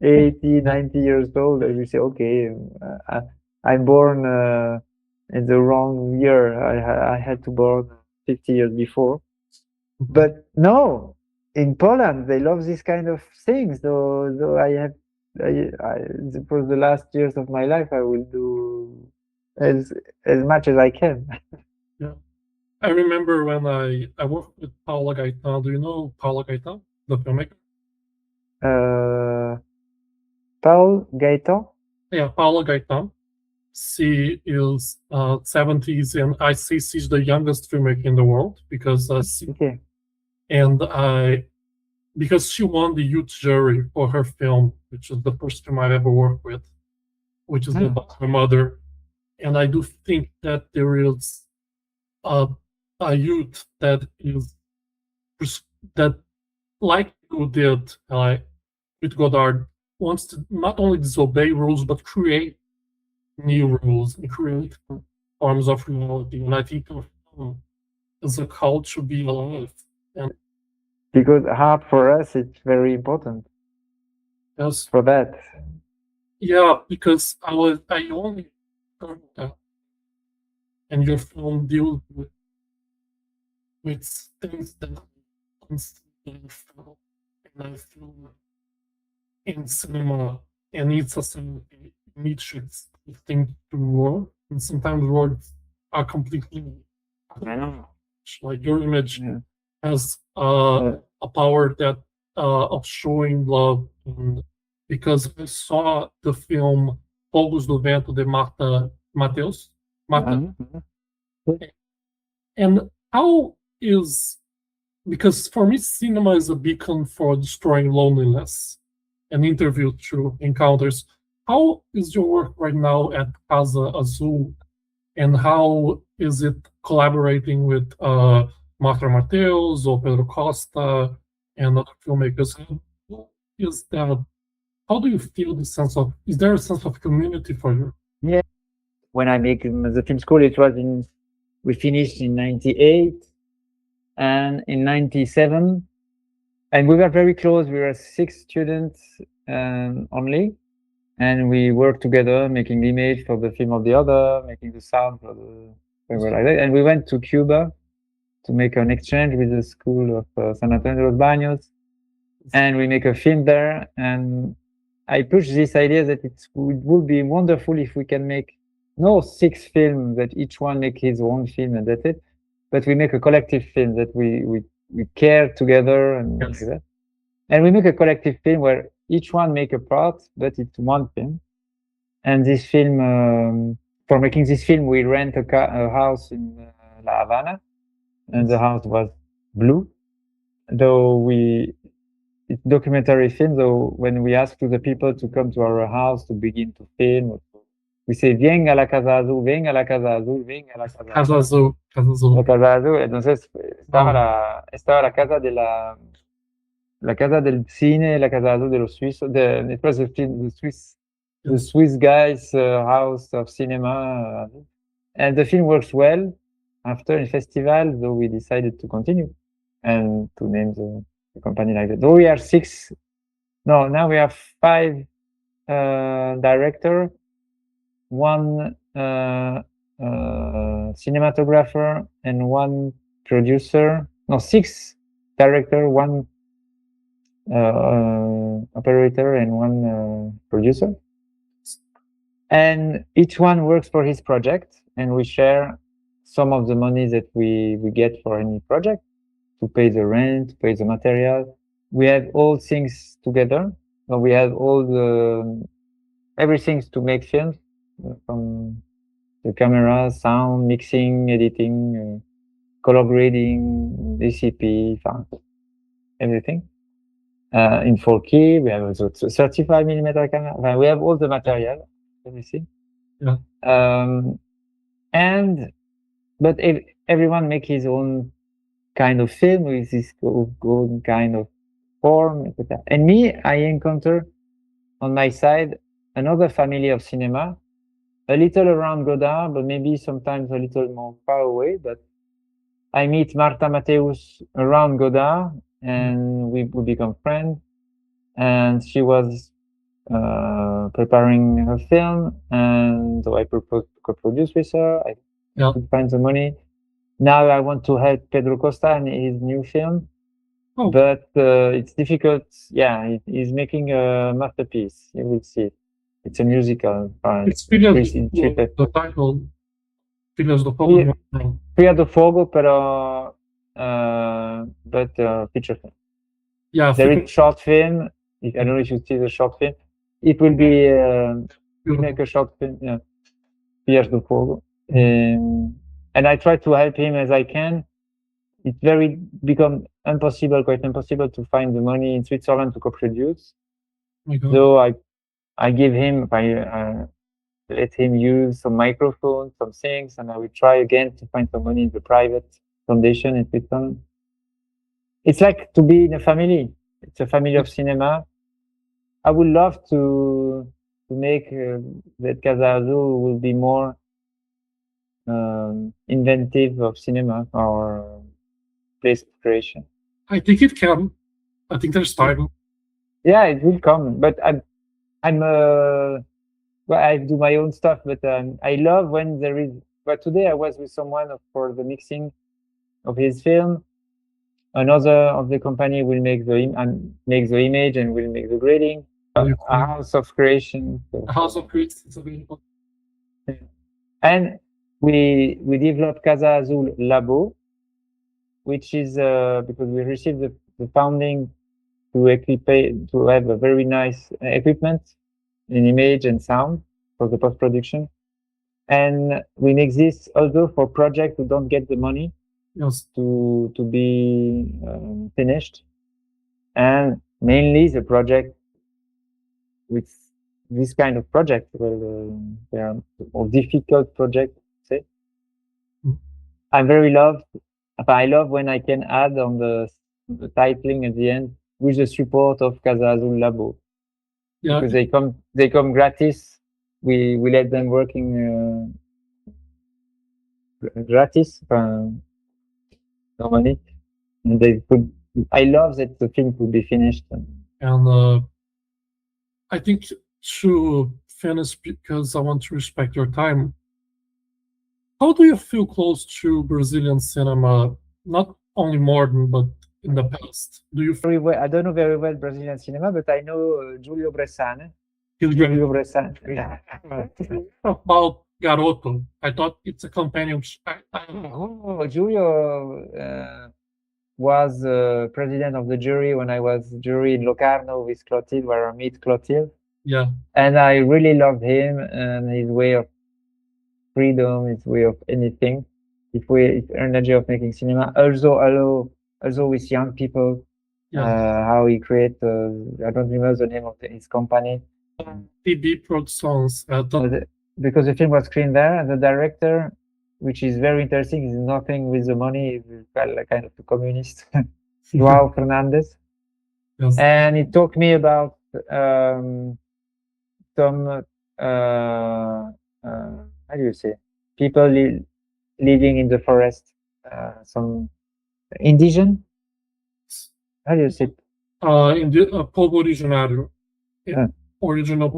80, 90 years old, I will say, okay, I'm born in the wrong year. I had to born 50 years before. But no, in Poland, they love this kind of things. So for the last years of my life, I will do as much as I can. Yeah. I remember when I worked with Paula Gaetan. Do you know Paula Gaetan, the filmmaker? Paul Gaetan? Yeah, Paula Gaetan. She is 70s, and I say she's the youngest filmmaker in the world because Okay. and because she won the youth jury for her film, which is the first film I've ever worked with, which is about her mother. And I do think that there is a youth that is that, like you did with Godard, wants to not only disobey rules but create new rules and create forms of reality. And I think as a cult should be alive. And because art for us it's very important. yes, for that. Yeah, because I only learned that, and your film deals with things that constantly feel, and I feel in cinema and in society need shifts things to work, and sometimes words are completely like your image has a power that of showing love, and because I saw the film Fogos do Vento de Marta Mateus, and how is, because for me cinema is a beacon for destroying loneliness and interview through encounters. How is your work right now at Casa Azul, and how is it collaborating with Marta Mateus or Pedro Costa and other filmmakers? How do you feel the sense of, is there a sense of community for you? Yeah. When I make the film school, we finished in 98 and in 97, and we were very close. We were 6 students only, and we worked together making the image for the film of the other, making the sound for the like that. And we went to Cuba to make an exchange with the school of San Antonio de los Baños, and we make a film there. And I pushed this idea that it would be wonderful if we can make no 6 films, that each one make his own film and that's it, but we make a collective film that we care together and like that. And we make a collective film where each one make a part, but it's one film. And this film, for making this film, we rent a house in La Havana, and the house was blue. Though it's documentary film, though when we ask to the people to come to our house to begin to film, we say, venga a la Casa Azul, venga a la Casa Azul, venga a la Casa Azul. Casa Azul. La Casa Azul. Entonces, estaba la casa de la casa del cine, la Casa Azul de los suizos, it was the Swiss guys' house of cinema. And the film works well after in festival, though we decided to continue and to name the company like that. Though we are 6, no, now we have 5 director, 1 cinematographer, and 1 producer. No, 6 director, 1 operator, and 1 producer. And each one works for his project, and we share some of the money that we get for any project to pay the rent, to pay the material. We have all things together. So we have all everything to make films, from the camera, sound, mixing, editing, color grading, DCP, everything. in 4K. We have also 35mm camera. Well, we have all the material, everything. Yeah. And but everyone make his own kind of film with his own kind of form, etc. And me, I encounter on my side another family of cinema, a little around Godard, but maybe sometimes a little more far away. But I meet Marta Mateus around Godard, and we become friends. And she was preparing her film, and so I proposed to co-produce with her. I could find the money. Now I want to help Pedro Costa in his new film, but it's difficult. Yeah, he's making a masterpiece. You will see it. It's a musical. It's Filhas do title. Filhas do Fogo. Filhas do Fogo, but feature film. Yeah, there is a short film. I don't know if you see the short film. It will be we make a short film. Yeah, Filhas do Fogo, and I try to help him as I can. It's become quite impossible to find the money in Switzerland to co-produce. So I give him, I let him use some microphones, some things, and I will try again to find some money in the private foundation in Switzerland. It's like to be in a family. It's a family of cinema. I would love to make that Casa Azul will be more inventive of cinema or place creation. I think it can. I think there's time. Yeah, it will come. But well, I do my own stuff, but I love when there is. But today I was with someone for the mixing of his film. Another of the company will make the image and will make the grading. A house of creation. A house of creation is available. And we developed Casa Azul Labo, which is because we received the funding to have a very nice equipment in image and sound for the post-production. And we make this also for projects who don't get the money to be finished. And mainly the project with this kind of project, they are more difficult projects, say. I love when I can add on the titling at the end with the support of Casa Azul Labo. Yeah. Because they come gratis. We let them working gratis, no money. And I love that the film could be finished. And I think to finish, because I want to respect your time, how do you feel close to Brazilian cinema, not only modern, but in the past? Do you very well? I don't know very well Brazilian cinema, but I know Julio Bressane. Julio Bressane. About Garoto, I thought it's a companion. Julio was president of the jury when I was jury in Locarno with Clotilde, where I meet Clotilde. Yeah. And I really loved him and his way of freedom, his way of anything, his energy of making cinema. Also with young people, how he create. I don't remember the name of his company. TB Productions. Because the film was screened there, and the director, which is very interesting, is nothing with the money. He's kind of a communist, João Fernandes. Yes. And he talked me about some how do you say, people living in the forest, some indigenous. How do you say? In the povo originário, original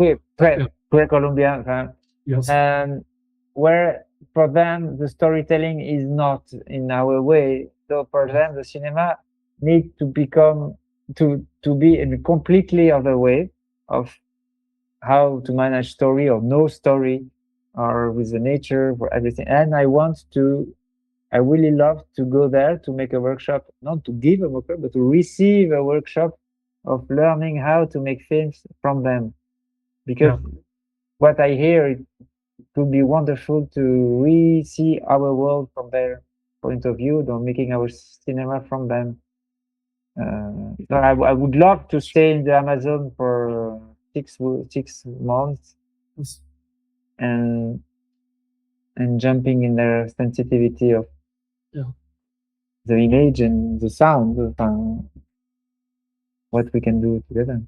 pre-Columbian. Yes. And where for them the storytelling is not in our way. So for them the cinema needs to become to be in a completely other way of how to manage story or no story or with the nature for everything. And I really love to go there to make a workshop, not to give a workshop, but to receive a workshop of learning how to make films from them. Because what I hear, it would be wonderful to re-see our world from their point of view, than making our cinema from them. So I would love to stay in the Amazon for 6 months Yes. and jumping in the sensitivity of Yeah. the image and the sound of what we can do together.